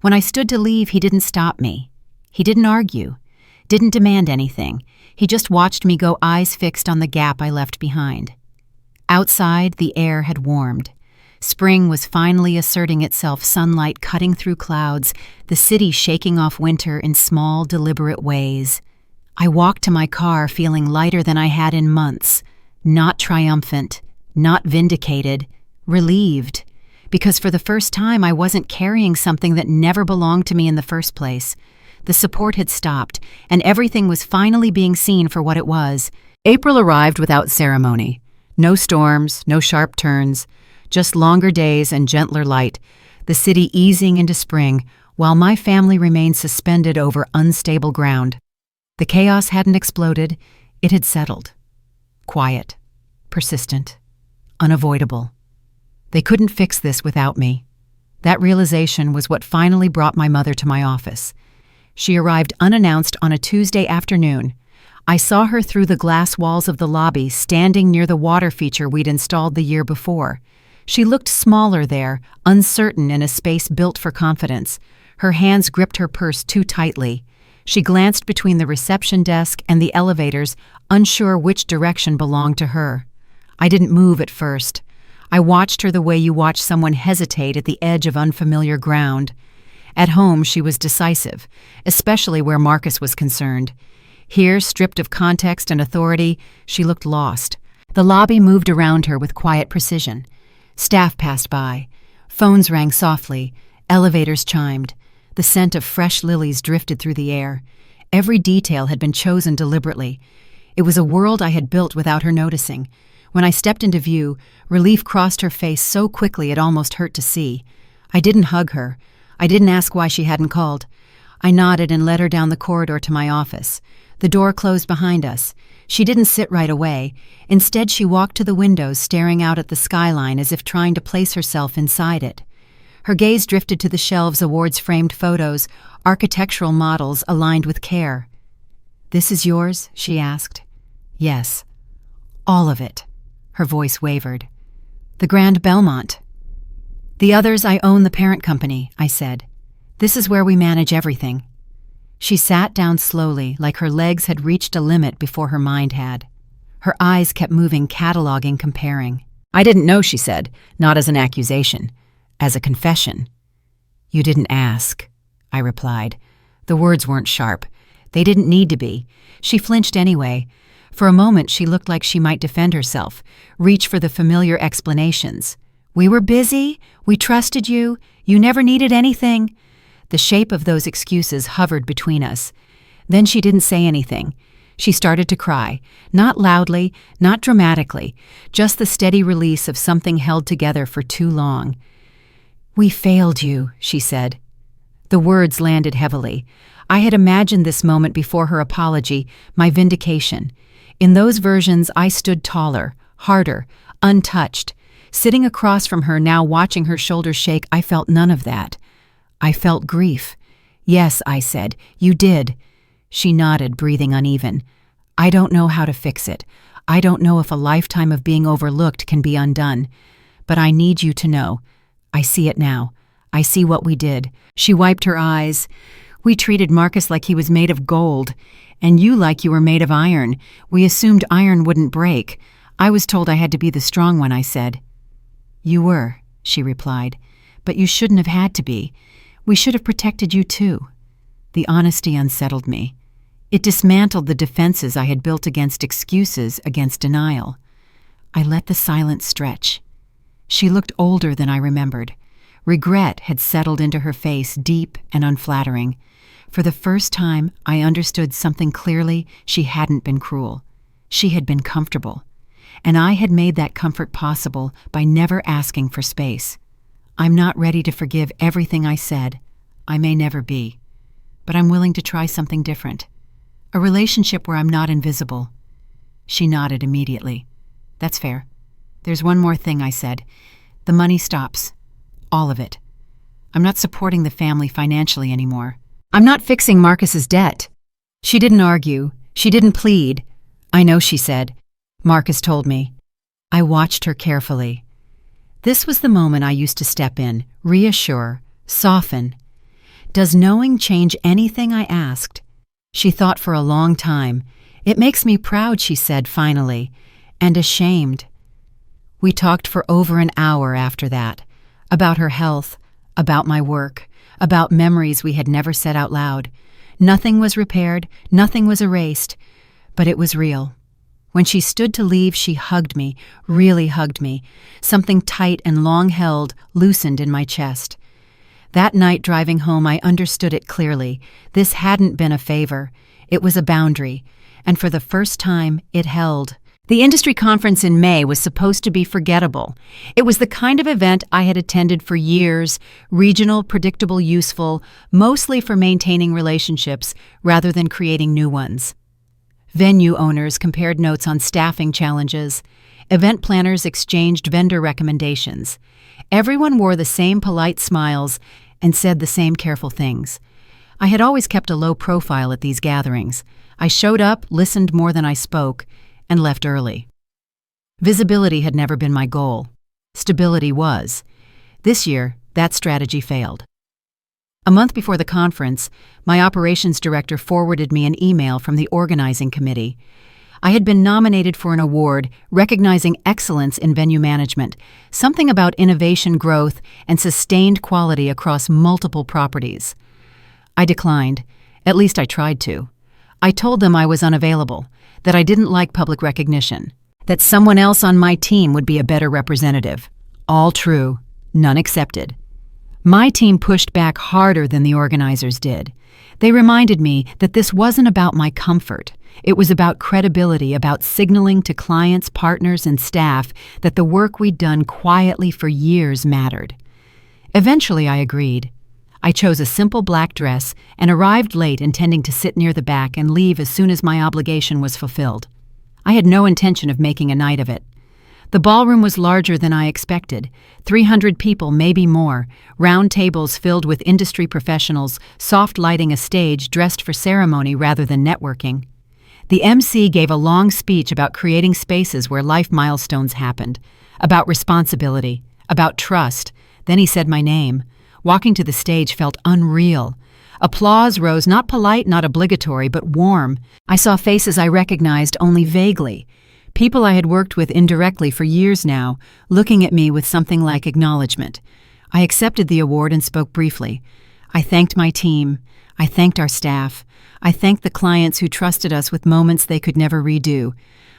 When I stood to leave, he didn't stop me. He didn't argue, didn't demand anything. He just watched me go, eyes fixed on the gap I left behind. Outside, the air had warmed. Spring was finally asserting itself, sunlight cutting through clouds, the city shaking off winter in small, deliberate ways. I walked to my car feeling lighter than I had in months, not triumphant, not vindicated, relieved, because for the first time I wasn't carrying something that never belonged to me in the first place. The support had stopped, and everything was finally being seen for what it was. April arrived without ceremony. No storms, no sharp turns, just longer days and gentler light, the city easing into spring, while my family remained suspended over unstable ground. The chaos hadn't exploded, it had settled. Quiet, persistent, unavoidable. They couldn't fix this without me. That realization was what finally brought my mother to my office. She arrived unannounced on a Tuesday afternoon. I saw her through the glass walls of the lobby, standing near the water feature we'd installed the year before. She looked smaller there, uncertain in a space built for confidence. Her hands gripped her purse too tightly. She glanced between the reception desk and the elevators, unsure which direction belonged to her. I didn't move at first. I watched her the way you watch someone hesitate at the edge of unfamiliar ground. At home, she was decisive, especially where Marcus was concerned. Here, stripped of context and authority, she looked lost. The lobby moved around her with quiet precision. Staff passed by. Phones rang softly. Elevators chimed. The scent of fresh lilies drifted through the air. Every detail had been chosen deliberately. It was a world I had built without her noticing. When I stepped into view, relief crossed her face so quickly it almost hurt to see. I didn't hug her. I didn't ask why she hadn't called. I nodded and led her down the corridor to my office. The door closed behind us. She didn't sit right away. Instead, she walked to the windows, staring out at the skyline as if trying to place herself inside it. Her gaze drifted to the shelves, awards-framed photos, architectural models aligned with care. "This is yours?" she asked. "Yes." "All of it." Her voice wavered. "The Grand Belmont." "The others I own the parent company," I said. "This is where we manage everything." She sat down slowly, like her legs had reached a limit before her mind had. Her eyes kept moving, cataloging, comparing. "I didn't know," she said, not as an accusation, as a confession. "You didn't ask," I replied. The words weren't sharp. They didn't need to be. She flinched anyway. For a moment she looked like she might defend herself, reach for the familiar explanations. "We were busy. We trusted you. You never needed anything." The shape of those excuses hovered between us. Then she didn't say anything. She started to cry, not loudly, not dramatically, just the steady release of something held together for too long. "We failed you," she said. The words landed heavily. I had imagined this moment before her apology, my vindication. In those versions, I stood taller, harder, untouched. Sitting across from her now, watching her shoulders shake, I felt none of that. I felt grief. "Yes," I said, "you did." She nodded, breathing uneven. "I don't know how to fix it. I don't know if a lifetime of being overlooked can be undone. But I need you to know. I see it now. I see what we did." She wiped her eyes. "We treated Marcus like he was made of gold, and you like you were made of iron. We assumed iron wouldn't break. I was told I had to be the strong one," I said. "You were," she replied, "but you shouldn't have had to be. We should have protected you too." The honesty unsettled me. It dismantled the defenses I had built against excuses, against denial. I let the silence stretch. She looked older than I remembered. Regret had settled into her face, deep and unflattering. For the first time, I understood something clearly. She hadn't been cruel. She had been comfortable. And I had made that comfort possible by never asking for space. I'm not ready to forgive everything I said. I may never be. But I'm willing to try something different. A relationship where I'm not invisible. She nodded immediately. "That's fair." "There's one more thing," I said. "The money stops. All of it. I'm not supporting the family financially anymore. I'm not fixing Marcus's debt." She didn't argue. She didn't plead. "I know," she said. "Marcus told me." I watched her carefully. This was the moment I used to step in, reassure, soften. "Does knowing change anything?" I asked. She thought for a long time. "It makes me proud," she said finally, "and ashamed." We talked for over an hour after that, about her health, about my work, about memories we had never said out loud. Nothing was repaired, nothing was erased, but it was real. When she stood to leave, she hugged me, really hugged me. Something tight and long-held loosened in my chest. That night driving home, I understood it clearly. This hadn't been a favor. It was a boundary. And for the first time, it held. The industry conference in May was supposed to be forgettable. It was the kind of event I had attended for years, regional, predictable, useful, mostly for maintaining relationships rather than creating new ones. Venue owners compared notes on staffing challenges. Event planners exchanged vendor recommendations. Everyone wore the same polite smiles and said the same careful things. I had always kept a low profile at these gatherings. I showed up, listened more than I spoke, and left early. Visibility had never been my goal. Stability was. This year, that strategy failed. A month before the conference, my operations director forwarded me an email from the organizing committee. I had been nominated for an award recognizing excellence in venue management, something about innovation, growth, and sustained quality across multiple properties. I declined. At least I tried to. I told them I was unavailable, that I didn't like public recognition, that someone else on my team would be a better representative. All true, none accepted. My team pushed back harder than the organizers did. They reminded me that this wasn't about my comfort. It was about credibility, about signaling to clients, partners, and staff that the work we'd done quietly for years mattered. Eventually, I agreed. I chose a simple black dress and arrived late, intending to sit near the back and leave as soon as my obligation was fulfilled. I had no intention of making a night of it. The ballroom was larger than I expected. 300 people, maybe more, round tables filled with industry professionals, soft lighting a stage dressed for ceremony rather than networking. The MC gave a long speech about creating spaces where life milestones happened, about responsibility, about trust. Then he said my name. Walking to the stage felt unreal. Applause rose, not polite, not obligatory, but warm. I saw faces I recognized only vaguely. People I had worked with indirectly for years now, looking at me with something like acknowledgement. I accepted the award and spoke briefly. I thanked my team. I thanked our staff. I thanked the clients who trusted us with moments they could never redo.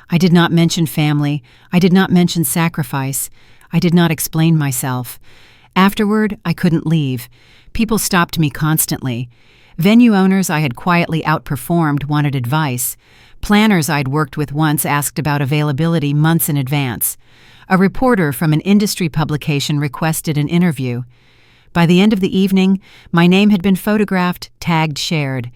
I did not mention family. I did not mention sacrifice. I did not explain myself. Afterward, I couldn't leave. People stopped me constantly. Venue owners I had quietly outperformed wanted advice. Planners I'd worked with once asked about availability months in advance. A reporter from an industry publication requested an interview. By the end of the evening, my name had been photographed, tagged, shared.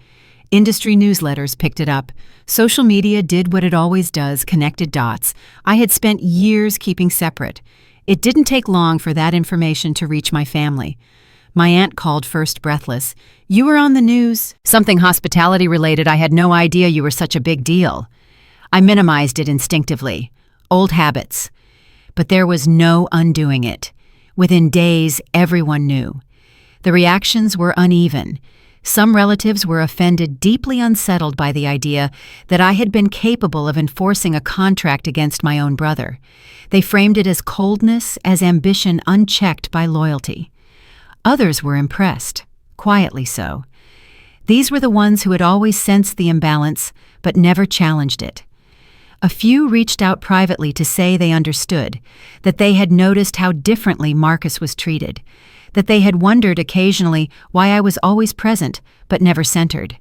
Industry newsletters picked it up. Social media did what it always does, connected dots. I had spent years keeping separate. It didn't take long for that information to reach my family. My aunt called first, breathless. "You were on the news." "Something hospitality related. I had no idea you were such a big deal." I minimized it instinctively. Old habits. But there was no undoing it. Within days, everyone knew. The reactions were uneven. Some relatives were offended, deeply unsettled by the idea that I had been capable of enforcing a contract against my own brother. They framed it as coldness, as ambition unchecked by loyalty. Others were impressed, quietly so. These were the ones who had always sensed the imbalance, but never challenged it. A few reached out privately to say they understood, that they had noticed how differently Marcus was treated, that they had wondered occasionally why I was always present, but never centered.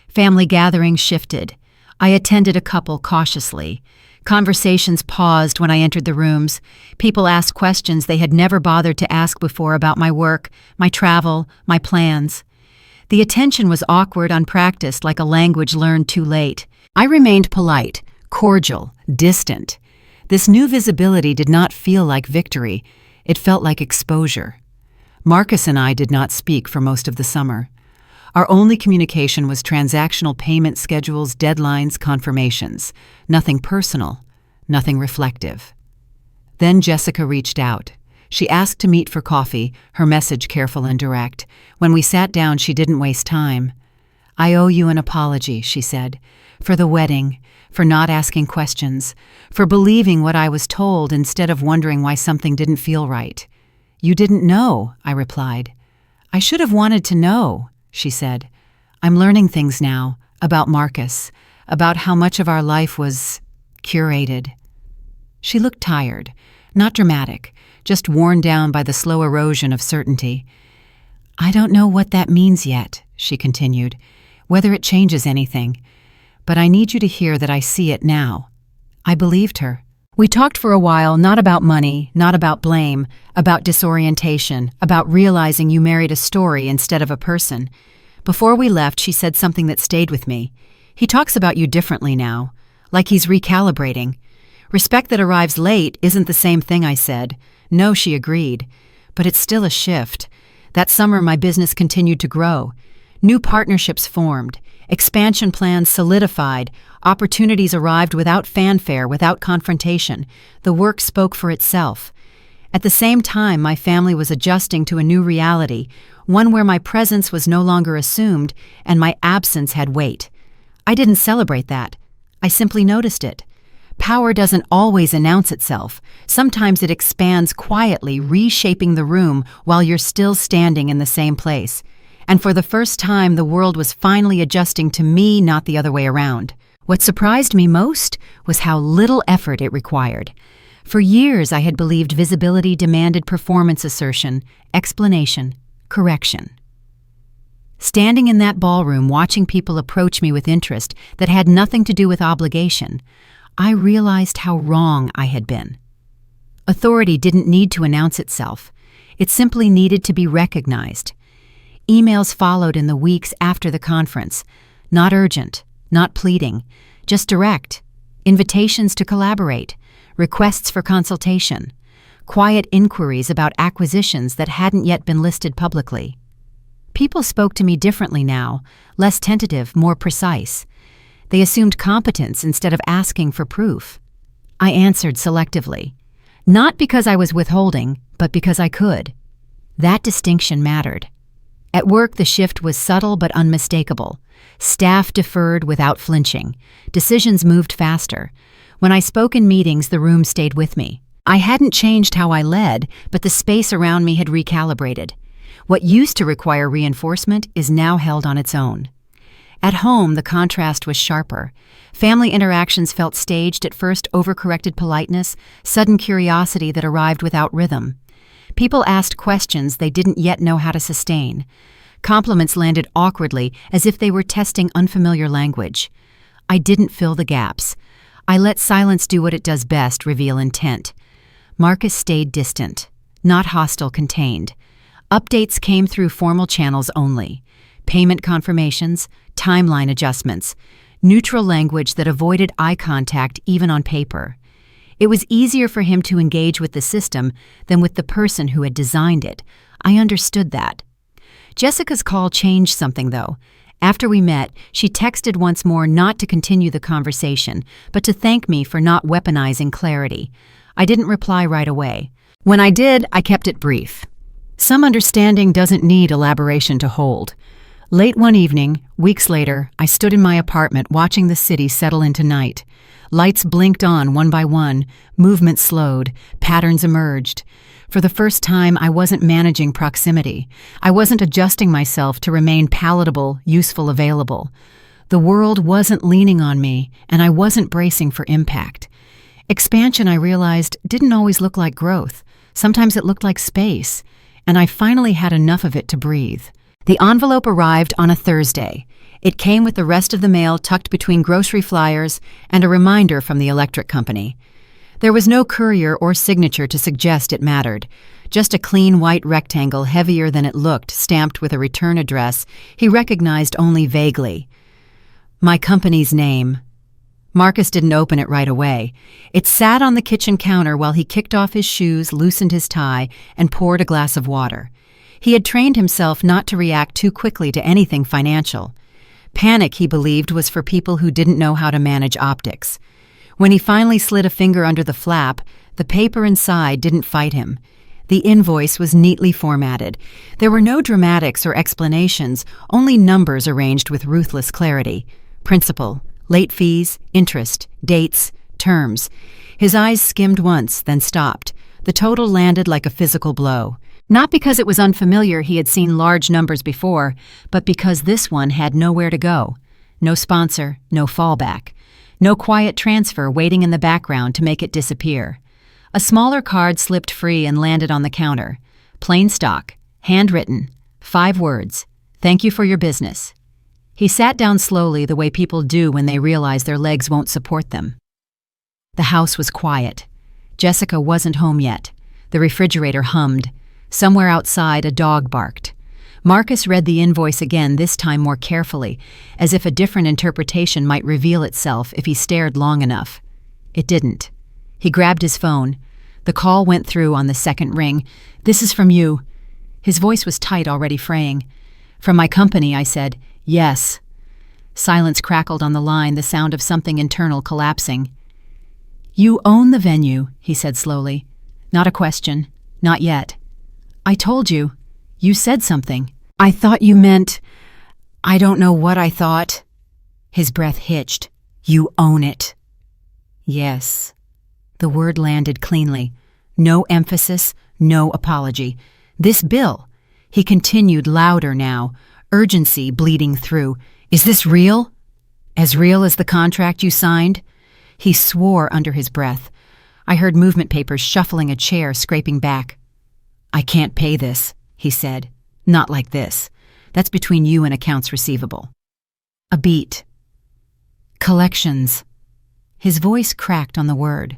Family gatherings shifted. I attended a couple cautiously. Conversations paused when I entered the rooms. People asked questions they had never bothered to ask before about my work, my travel, my plans. The attention was awkward, unpracticed, like a language learned too late. I remained polite, cordial, distant. This new visibility did not feel like victory. It felt like exposure. Marcus and I did not speak for most of the summer. Our only communication was transactional payment schedules, deadlines, confirmations. Nothing personal, nothing reflective. Then Jessica reached out. She asked to meet for coffee, her message careful and direct. When we sat down, she didn't waste time. "I owe you an apology," she said, "for the wedding, for not asking questions, for believing what I was told instead of wondering why something didn't feel right." "You didn't know," I replied. "I should have wanted to know," she said. "I'm learning things now, about Marcus, about how much of our life was curated." She looked tired, not dramatic, just worn down by the slow erosion of certainty. "I don't know what that means yet," she continued, "whether it changes anything. But I need you to hear that I see it now." I believed her. We talked for a while, not about money, not about blame, about disorientation, about realizing you married a story instead of a person. Before we left, she said something that stayed with me. "He talks about you differently now, like he's recalibrating." "Respect that arrives late isn't the same thing," I said. "No," she agreed. "But it's still a shift." That summer, my business continued to grow. New partnerships formed. Expansion plans solidified. Opportunities arrived without fanfare, without confrontation. The work spoke for itself. At the same time, my family was adjusting to a new reality, one where my presence was no longer assumed and my absence had weight. I didn't celebrate that. I simply noticed it. Power doesn't always announce itself. Sometimes it expands quietly, reshaping the room while you're still standing in the same place. And for the first time, the world was finally adjusting to me, not the other way around. What surprised me most was how little effort it required. For years, I had believed visibility demanded performance assertion, explanation, correction. Standing in that ballroom, watching people approach me with interest that had nothing to do with obligation, I realized how wrong I had been. Authority didn't need to announce itself. It simply needed to be recognized. Emails followed in the weeks after the conference, not urgent, not pleading, just direct, invitations to collaborate, requests for consultation, quiet inquiries about acquisitions that hadn't yet been listed publicly. People spoke to me differently now, less tentative, more precise. They assumed competence instead of asking for proof. I answered selectively, not because I was withholding, but because I could. That distinction mattered. At work, the shift was subtle but unmistakable. Staff deferred without flinching. Decisions moved faster. When I spoke in meetings, the room stayed with me. I hadn't changed how I led, but the space around me had recalibrated. What used to require reinforcement is now held on its own. At home, the contrast was sharper. Family interactions felt staged, at first overcorrected politeness, sudden curiosity that arrived without rhythm. People asked questions they didn't yet know how to sustain. Compliments landed awkwardly, as if they were testing unfamiliar language. I didn't fill the gaps. I let silence do what it does best, reveal intent. Marcus stayed distant, not hostile, contained. Updates came through formal channels only. Payment confirmations, timeline adjustments, neutral language that avoided eye contact even on paper. It was easier for him to engage with the system than with the person who had designed it. I understood that. Jessica's call changed something, though. After we met, she texted once more, not to continue the conversation, but to thank me for not weaponizing clarity. I didn't reply right away. When I did, I kept it brief. Some understanding doesn't need elaboration to hold. Late one evening, weeks later, I stood in my apartment watching the city settle into night. Lights blinked on one by one, movement slowed, patterns emerged. For the first time, I wasn't managing proximity. I wasn't adjusting myself to remain palatable, useful, available. The world wasn't leaning on me, and I wasn't bracing for impact. Expansion, I realized, didn't always look like growth. Sometimes it looked like space, and I finally had enough of it to breathe. The envelope arrived on a Thursday. It came with the rest of the mail tucked between grocery flyers and a reminder from the electric company. There was no courier or signature to suggest it mattered. Just a clean white rectangle, heavier than it looked, stamped with a return address he recognized only vaguely. My company's name. Marcus didn't open it right away. It sat on the kitchen counter while he kicked off his shoes, loosened his tie, and poured a glass of water. He had trained himself not to react too quickly to anything financial. Panic, he believed, was for people who didn't know how to manage optics. When he finally slid a finger under the flap, the paper inside didn't fight him. The invoice was neatly formatted. There were no dramatics or explanations, only numbers arranged with ruthless clarity. Principal, late fees, interest, dates, terms. His eyes skimmed once, then stopped. The total landed like a physical blow. Not because it was unfamiliar, he had seen large numbers before, but because this one had nowhere to go. No sponsor, no fallback. No quiet transfer waiting in the background to make it disappear. A smaller card slipped free and landed on the counter. Plain stock, handwritten, 5 words. Thank you for your business. He sat down slowly, the way people do when they realize their legs won't support them. The house was quiet. Jessica wasn't home yet. The refrigerator hummed. Somewhere outside, a dog barked. Marcus read the invoice again, this time more carefully, as if a different interpretation might reveal itself if he stared long enough. It didn't. He grabbed his phone. The call went through on the second ring. "This is from you." His voice was tight, already fraying. "From my company," I said. "Yes." Silence crackled on the line, the sound of something internal collapsing. "You own the venue," he said slowly. "Not a question. Not yet." "I told you. You said something." "I thought you meant—" "I don't know what I thought." His breath hitched. "You own it." "Yes." The word landed cleanly. No emphasis, no apology. "This bill," he continued louder now, urgency bleeding through. "Is this real? As real as the contract you signed?" He swore under his breath. I heard movement papers shuffling, a chair scraping back. "I can't pay this," he said. "Not like this. That's between you and accounts receivable." A beat. "Collections." His voice cracked on the word.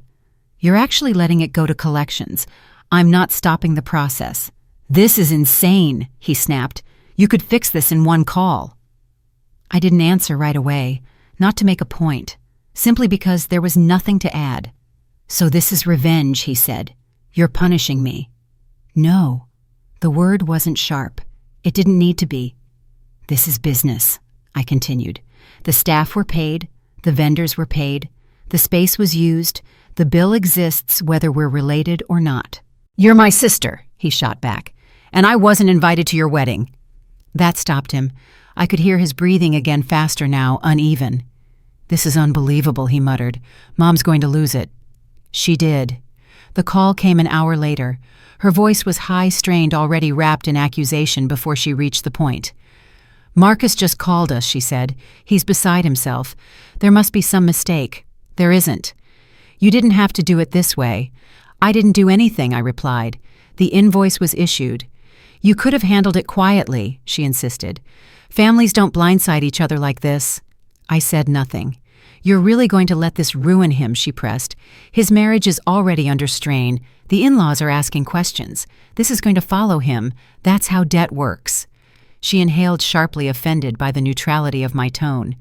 "You're actually letting it go to collections. I'm not stopping the process." "This is insane," he snapped. "You could fix this in one call." I didn't answer right away, not to make a point, simply because there was nothing to add. "So this is revenge," he said. "You're punishing me." "No." The word wasn't sharp. It didn't need to be. "This is business," I continued. "The staff were paid. The vendors were paid. The space was used. The bill exists whether we're related or not." "You're my sister," he shot back, "and I wasn't invited to your wedding." That stopped him. I could hear his breathing again, faster now, uneven. "This is unbelievable," he muttered. "Mom's going to lose it." She did. The call came an hour later. Her voice was high-strained, already wrapped in accusation before she reached the point. "Marcus just called us," she said. "He's beside himself. There must be some mistake." "There isn't. You didn't have to do it this way." "I didn't do anything," I replied. "The invoice was issued." "You could have handled it quietly," she insisted. "Families don't blindside each other like this." I said nothing. "You're really going to let this ruin him," she pressed. "His marriage is already under strain. The in-laws are asking questions. This is going to follow him. That's how debt works." She inhaled sharply, offended by the neutrality of my tone.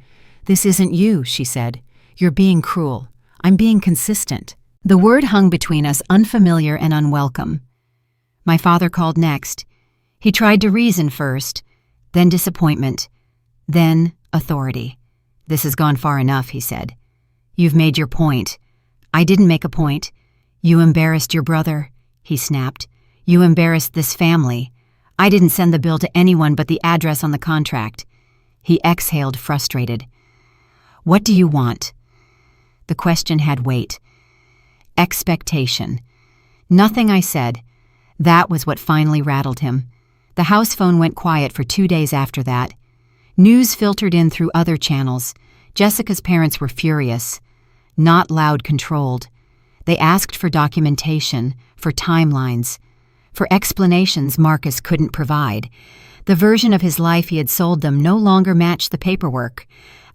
"This isn't you," she said. "You're being cruel. I'm being consistent." The word hung between us, unfamiliar and unwelcome. My father called next. He tried to reason first, then disappointment, then authority. "This has gone far enough," he said. "You've made your point." "I didn't make a point." "You embarrassed your brother," he snapped. "You embarrassed this family. I didn't send the bill to anyone but the address on the contract." He exhaled, frustrated. "What do you want?" The question had weight. Expectation. Nothing I said. That was what finally rattled him. The house phone went quiet for 2 days after that. News filtered in through other channels. Jessica's parents were furious. Not loud, controlled. They asked for documentation, for timelines, for explanations Marcus couldn't provide. The version of his life he had sold them no longer matched the paperwork.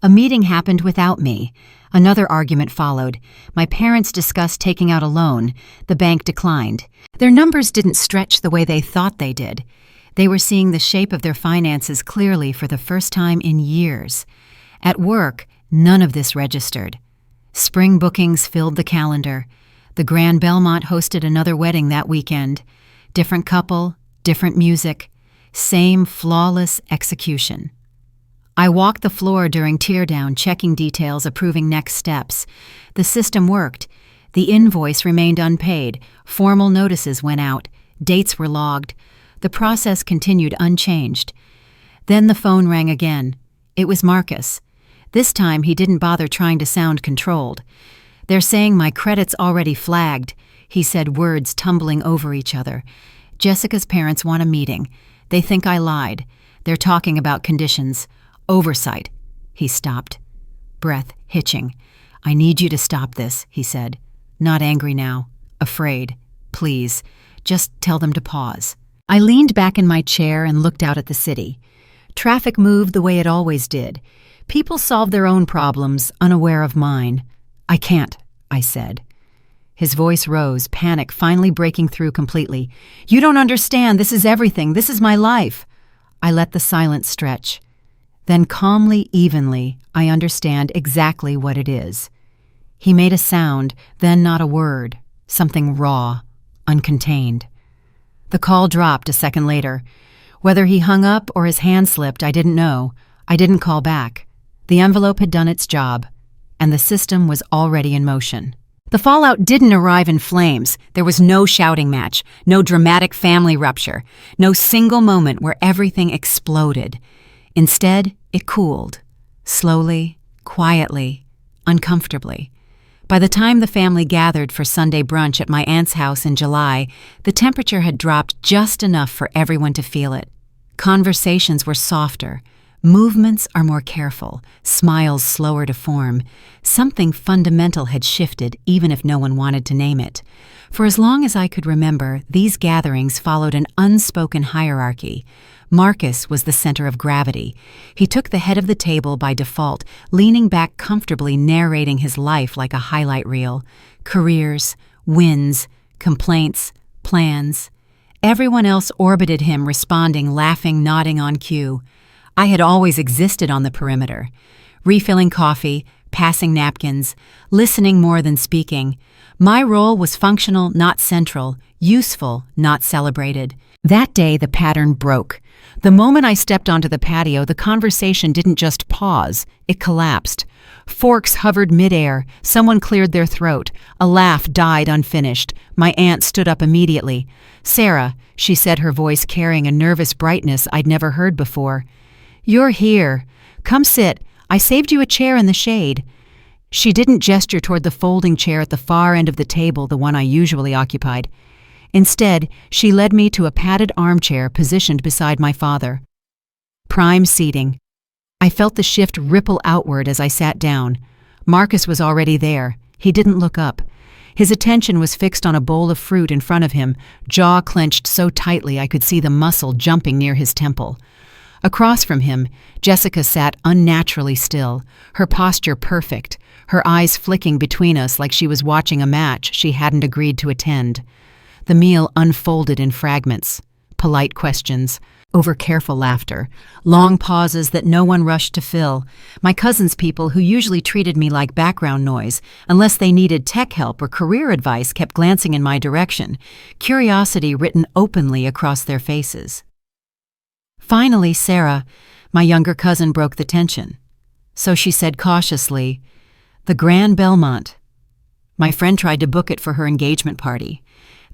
A meeting happened without me. Another argument followed. My parents discussed taking out a loan. The bank declined. Their numbers didn't stretch the way they thought they did. They were seeing the shape of their finances clearly for the first time in years. At work, none of this registered. Spring bookings filled the calendar. The Grand Belmont hosted another wedding that weekend. Different couple, different music, same flawless execution. I walked the floor during teardown, checking details, approving next steps. The system worked. The invoice remained unpaid. Formal notices went out. Dates were logged. The process continued unchanged. Then the phone rang again. It was Marcus. This time he didn't bother trying to sound controlled. "They're saying my credit's already flagged," he said, words tumbling over each other. "Jessica's parents want a meeting. They think I lied. They're talking about conditions. Oversight." He stopped. Breath hitching. "I need you to stop this," he said. Not angry now. Afraid. "Please, just tell them to pause." I leaned back in my chair and looked out at the city. Traffic moved the way it always did. People solved their own problems, unaware of mine. "I can't," I said. His voice rose, panic finally breaking through completely. "You don't understand. This is everything. This is my life." I let the silence stretch. Then calmly, evenly, I understand exactly what it is. He made a sound, then not a word. Something raw, uncontained. The call dropped a second later. Whether he hung up or his hand slipped, I didn't know. I didn't call back. The envelope had done its job, and the system was already in motion. The fallout didn't arrive in flames. There was no shouting match, no dramatic family rupture, no single moment where everything exploded. Instead, it cooled. Slowly, quietly, uncomfortably. By the time the family gathered for Sunday brunch at my aunt's house in July, the temperature had dropped just enough for everyone to feel it. Conversations were softer. Movements are more careful, smiles slower to form. Something fundamental had shifted, even if no one wanted to name it. For as long as I could remember, these gatherings followed an unspoken hierarchy. Marcus was the center of gravity. He took the head of the table by default, leaning back comfortably, narrating his life like a highlight reel. Careers, wins, complaints, plans. Everyone else orbited him, responding, laughing, nodding on cue. I had always existed on the perimeter, refilling coffee, passing napkins, listening more than speaking. My role was functional, not central, useful, not celebrated. That day, the pattern broke. The moment I stepped onto the patio, the conversation didn't just pause, it collapsed. Forks hovered midair, someone cleared their throat, a laugh died unfinished. My aunt stood up immediately. "Sarah," she said, her voice carrying a nervous brightness I'd never heard before. "You're here. Come sit. I saved you a chair in the shade." She didn't gesture toward the folding chair at the far end of the table, the one I usually occupied. Instead, she led me to a padded armchair positioned beside my father. Prime seating. I felt the shift ripple outward as I sat down. Marcus was already there. He didn't look up. His attention was fixed on a bowl of fruit in front of him, jaw clenched so tightly I could see the muscle jumping near his temple. Across from him, Jessica sat unnaturally still, her posture perfect, her eyes flicking between us like she was watching a match she hadn't agreed to attend. The meal unfolded in fragments, polite questions, over-careful laughter, long pauses that no one rushed to fill. My cousin's people, who usually treated me like background noise, unless they needed tech help or career advice, kept glancing in my direction, curiosity written openly across their faces. Finally, Sarah, my younger cousin, broke the tension. So she said cautiously, "The Grand Belmont." My friend tried to book it for her engagement party.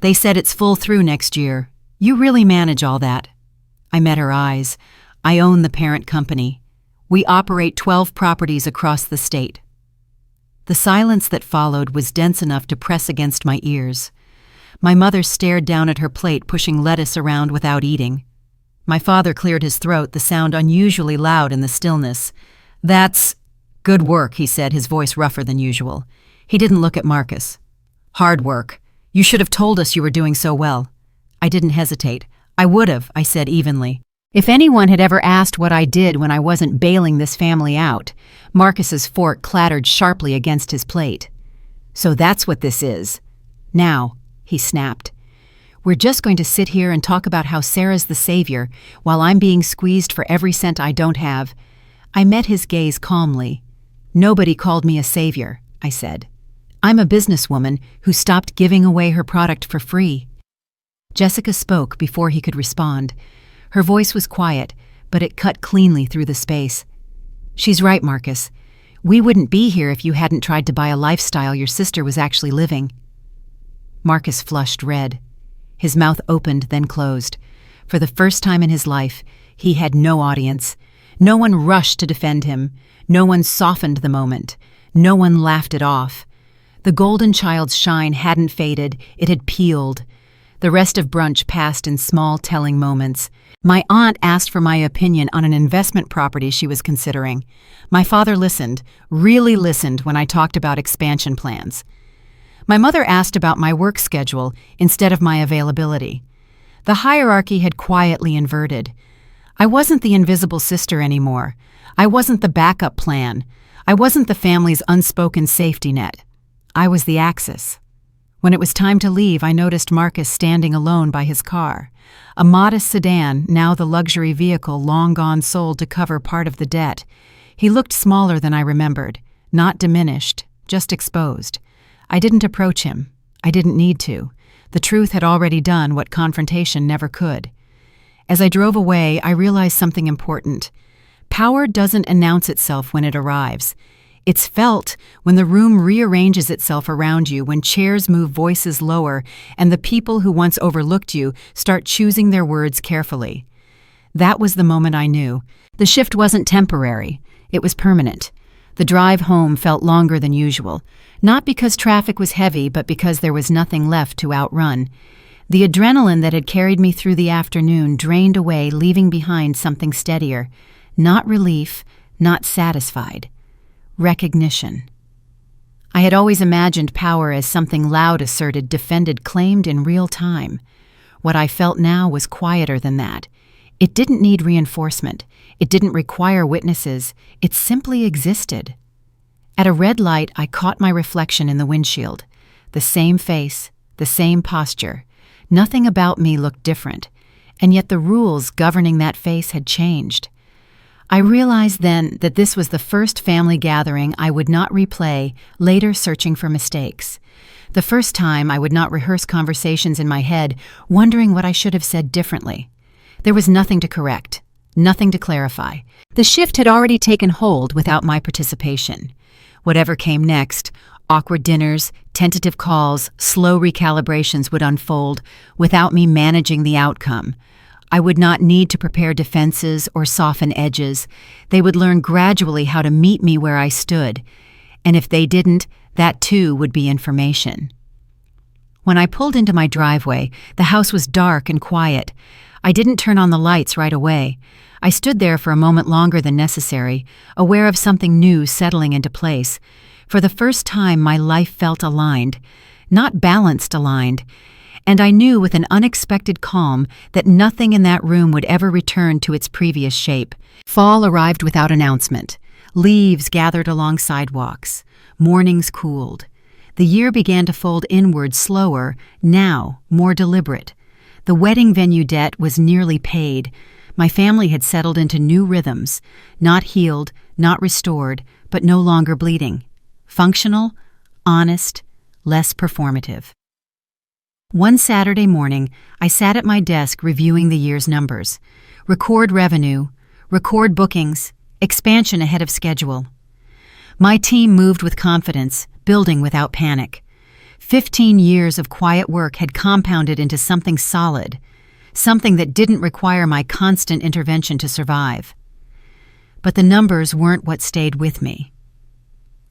"They said it's full through next year. You really manage all that." I met her eyes. "I own the parent company. We operate 12 properties across the state." The silence that followed was dense enough to press against my ears. My mother stared down at her plate, pushing lettuce around without eating. My father cleared his throat, the sound unusually loud in the stillness. "That's good work," he said, his voice rougher than usual. He didn't look at Marcus. "Hard work. You should have told us you were doing so well." I didn't hesitate. "I would have," I said evenly. If anyone had ever asked what I did when I wasn't bailing this family out, Marcus's fork clattered sharply against his plate. "So that's what this is. Now," he snapped. "We're just going to sit here and talk about how Sarah's the savior while I'm being squeezed for every cent I don't have." I met his gaze calmly. "Nobody called me a savior," I said. "I'm a businesswoman who stopped giving away her product for free." Jessica spoke before he could respond. Her voice was quiet, but it cut cleanly through the space. "She's right, Marcus. We wouldn't be here if you hadn't tried to buy a lifestyle your sister was actually living." Marcus flushed red. His mouth opened, then closed. For the first time in his life, he had no audience. No one rushed to defend him. No one softened the moment. No one laughed it off. The golden child's shine hadn't faded, it had peeled. The rest of brunch passed in small, telling moments. My aunt asked for my opinion on an investment property she was considering. My father listened, really listened when I talked about expansion plans. My mother asked about my work schedule instead of my availability. The hierarchy had quietly inverted. I wasn't the invisible sister anymore. I wasn't the backup plan. I wasn't the family's unspoken safety net. I was the axis. When it was time to leave, I noticed Marcus standing alone by his car. A modest sedan, now the luxury vehicle long gone sold to cover part of the debt. He looked smaller than I remembered, not diminished, just exposed. I didn't approach him. I didn't need to. The truth had already done what confrontation never could. As I drove away, I realized something important. Power doesn't announce itself when it arrives. It's felt when the room rearranges itself around you, when chairs move voices lower, and the people who once overlooked you start choosing their words carefully. That was the moment I knew. The shift wasn't temporary. It was permanent. The drive home felt longer than usual, not because traffic was heavy, but because there was nothing left to outrun. The adrenaline that had carried me through the afternoon drained away, leaving behind something steadier. Not relief, not satisfied. Recognition. I had always imagined power as something loud, asserted, defended, claimed in real time. What I felt now was quieter than that. It didn't need reinforcement. It didn't require witnesses. It simply existed. At a red light, I caught my reflection in the windshield. The same face, the same posture. Nothing about me looked different, and yet the rules governing that face had changed. I realized then that this was the first family gathering I would not replay, later searching for mistakes. The first time I would not rehearse conversations in my head, wondering what I should have said differently. There was nothing to correct, nothing to clarify. The shift had already taken hold without my participation. Whatever came next, awkward dinners, tentative calls, slow recalibrations would unfold without me managing the outcome. I would not need to prepare defenses or soften edges. They would learn gradually how to meet me where I stood. And if they didn't, that too would be information. When I pulled into my driveway, the house was dark and quiet. I didn't turn on the lights right away. I stood there for a moment longer than necessary, aware of something new settling into place. For the first time, my life felt aligned, not balanced aligned, and I knew with an unexpected calm that nothing in that room would ever return to its previous shape. Fall arrived without announcement. Leaves gathered along sidewalks. Mornings cooled. The year began to fold inward slower, now more deliberate. The wedding venue debt was nearly paid. My family had settled into new rhythms, not healed, not restored, but no longer bleeding. Functional, honest, less performative. One Saturday morning, I sat at my desk reviewing the year's numbers. Record revenue, record bookings, expansion ahead of schedule. My team moved with confidence, building without panic. 15 years of quiet work had compounded into something solid, something that didn't require my constant intervention to survive. But the numbers weren't what stayed with me.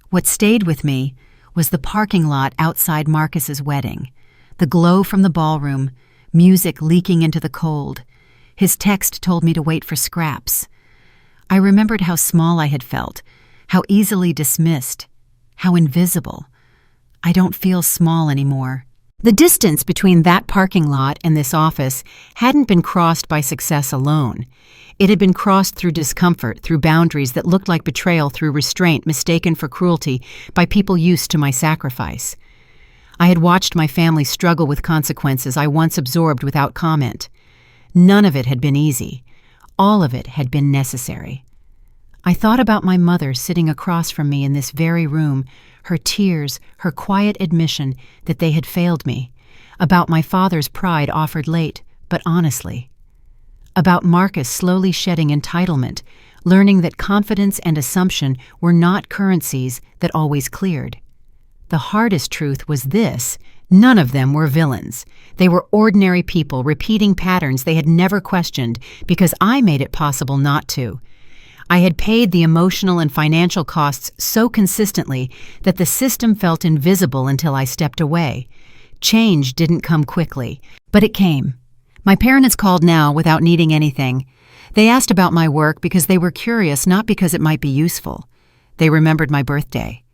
What stayed with me was the parking lot outside Marcus's wedding, the glow from the ballroom, music leaking into the cold. His text told me to wait for scraps. I remembered how small I had felt, how easily dismissed, how invisible. I don't feel small anymore. The distance between that parking lot and this office hadn't been crossed by success alone. It had been crossed through discomfort, through boundaries that looked like betrayal, through restraint mistaken for cruelty by people used to my sacrifice. I had watched my family struggle with consequences I once absorbed without comment. None of it had been easy. All of it had been necessary. I thought about my mother sitting across from me in this very room, her tears, her quiet admission that they had failed me, about my father's pride offered late, but honestly, about Marcus slowly shedding entitlement, learning that confidence and assumption were not currencies that always cleared. The hardest truth was this: none of them were villains. They were ordinary people repeating patterns they had never questioned because I made it possible not to. I had paid the emotional and financial costs so consistently that the system felt invisible until I stepped away. Change didn't come quickly, but it came. My parents called now without needing anything. They asked about my work because they were curious, not because it might be useful. They remembered my birthday.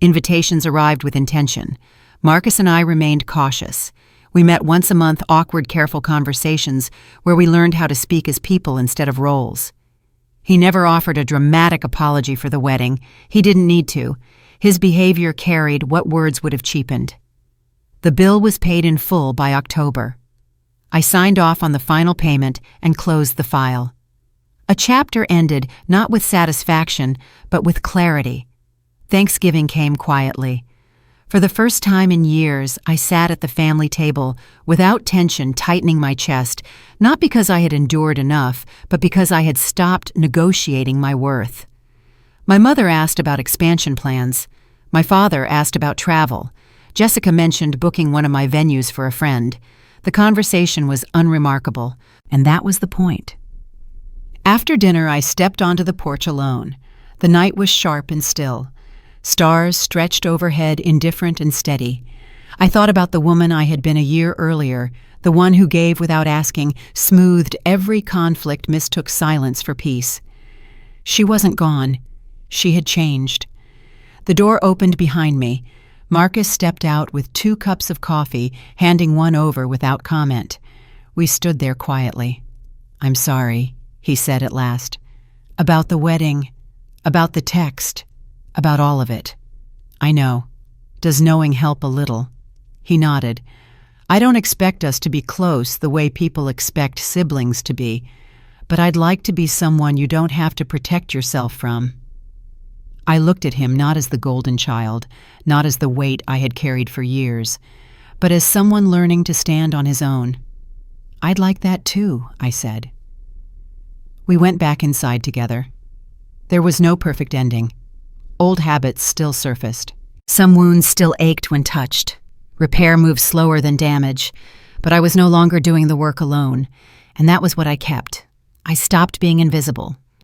Invitations arrived with intention. Marcus and I remained cautious. We met once a month, awkward, careful conversations where we learned how to speak as people instead of roles. He never offered a dramatic apology for the wedding. He didn't need to. His behavior carried what words would have cheapened. The bill was paid in full by October. I signed off on the final payment and closed the file. A chapter ended not with satisfaction, but with clarity. Thanksgiving came quietly. For the first time in years, I sat at the family table without tension tightening my chest, not because I had endured enough, but because I had stopped negotiating my worth. My mother asked about expansion plans. My father asked about travel. Jessica mentioned booking one of my venues for a friend. The conversation was unremarkable, and that was the point. After dinner, I stepped onto the porch alone. The night was sharp and still. Stars stretched overhead, indifferent and steady. I thought about the woman I had been a year earlier, The one who gave without asking, smoothed every conflict, mistook silence for peace. She wasn't gone. She had changed. The door opened behind me. Marcus stepped out with 2 cups of coffee, handing one over without comment. We stood there quietly. "I'm sorry," he said at last. "About the wedding, about the text, about all of it." "I know. Does knowing help a little?" He nodded. "I don't expect us to be close the way people expect siblings to be, but I'd like to be someone you don't have to protect yourself from." I looked at him not as the golden child, not as the weight I had carried for years, but as someone learning to stand on his own. "I'd like that too," I said. We went back inside together. There was no perfect ending. Old habits still surfaced. Some wounds still ached when touched. Repair moved slower than damage, but I was no longer doing the work alone, and that was what I kept. I stopped being invisible.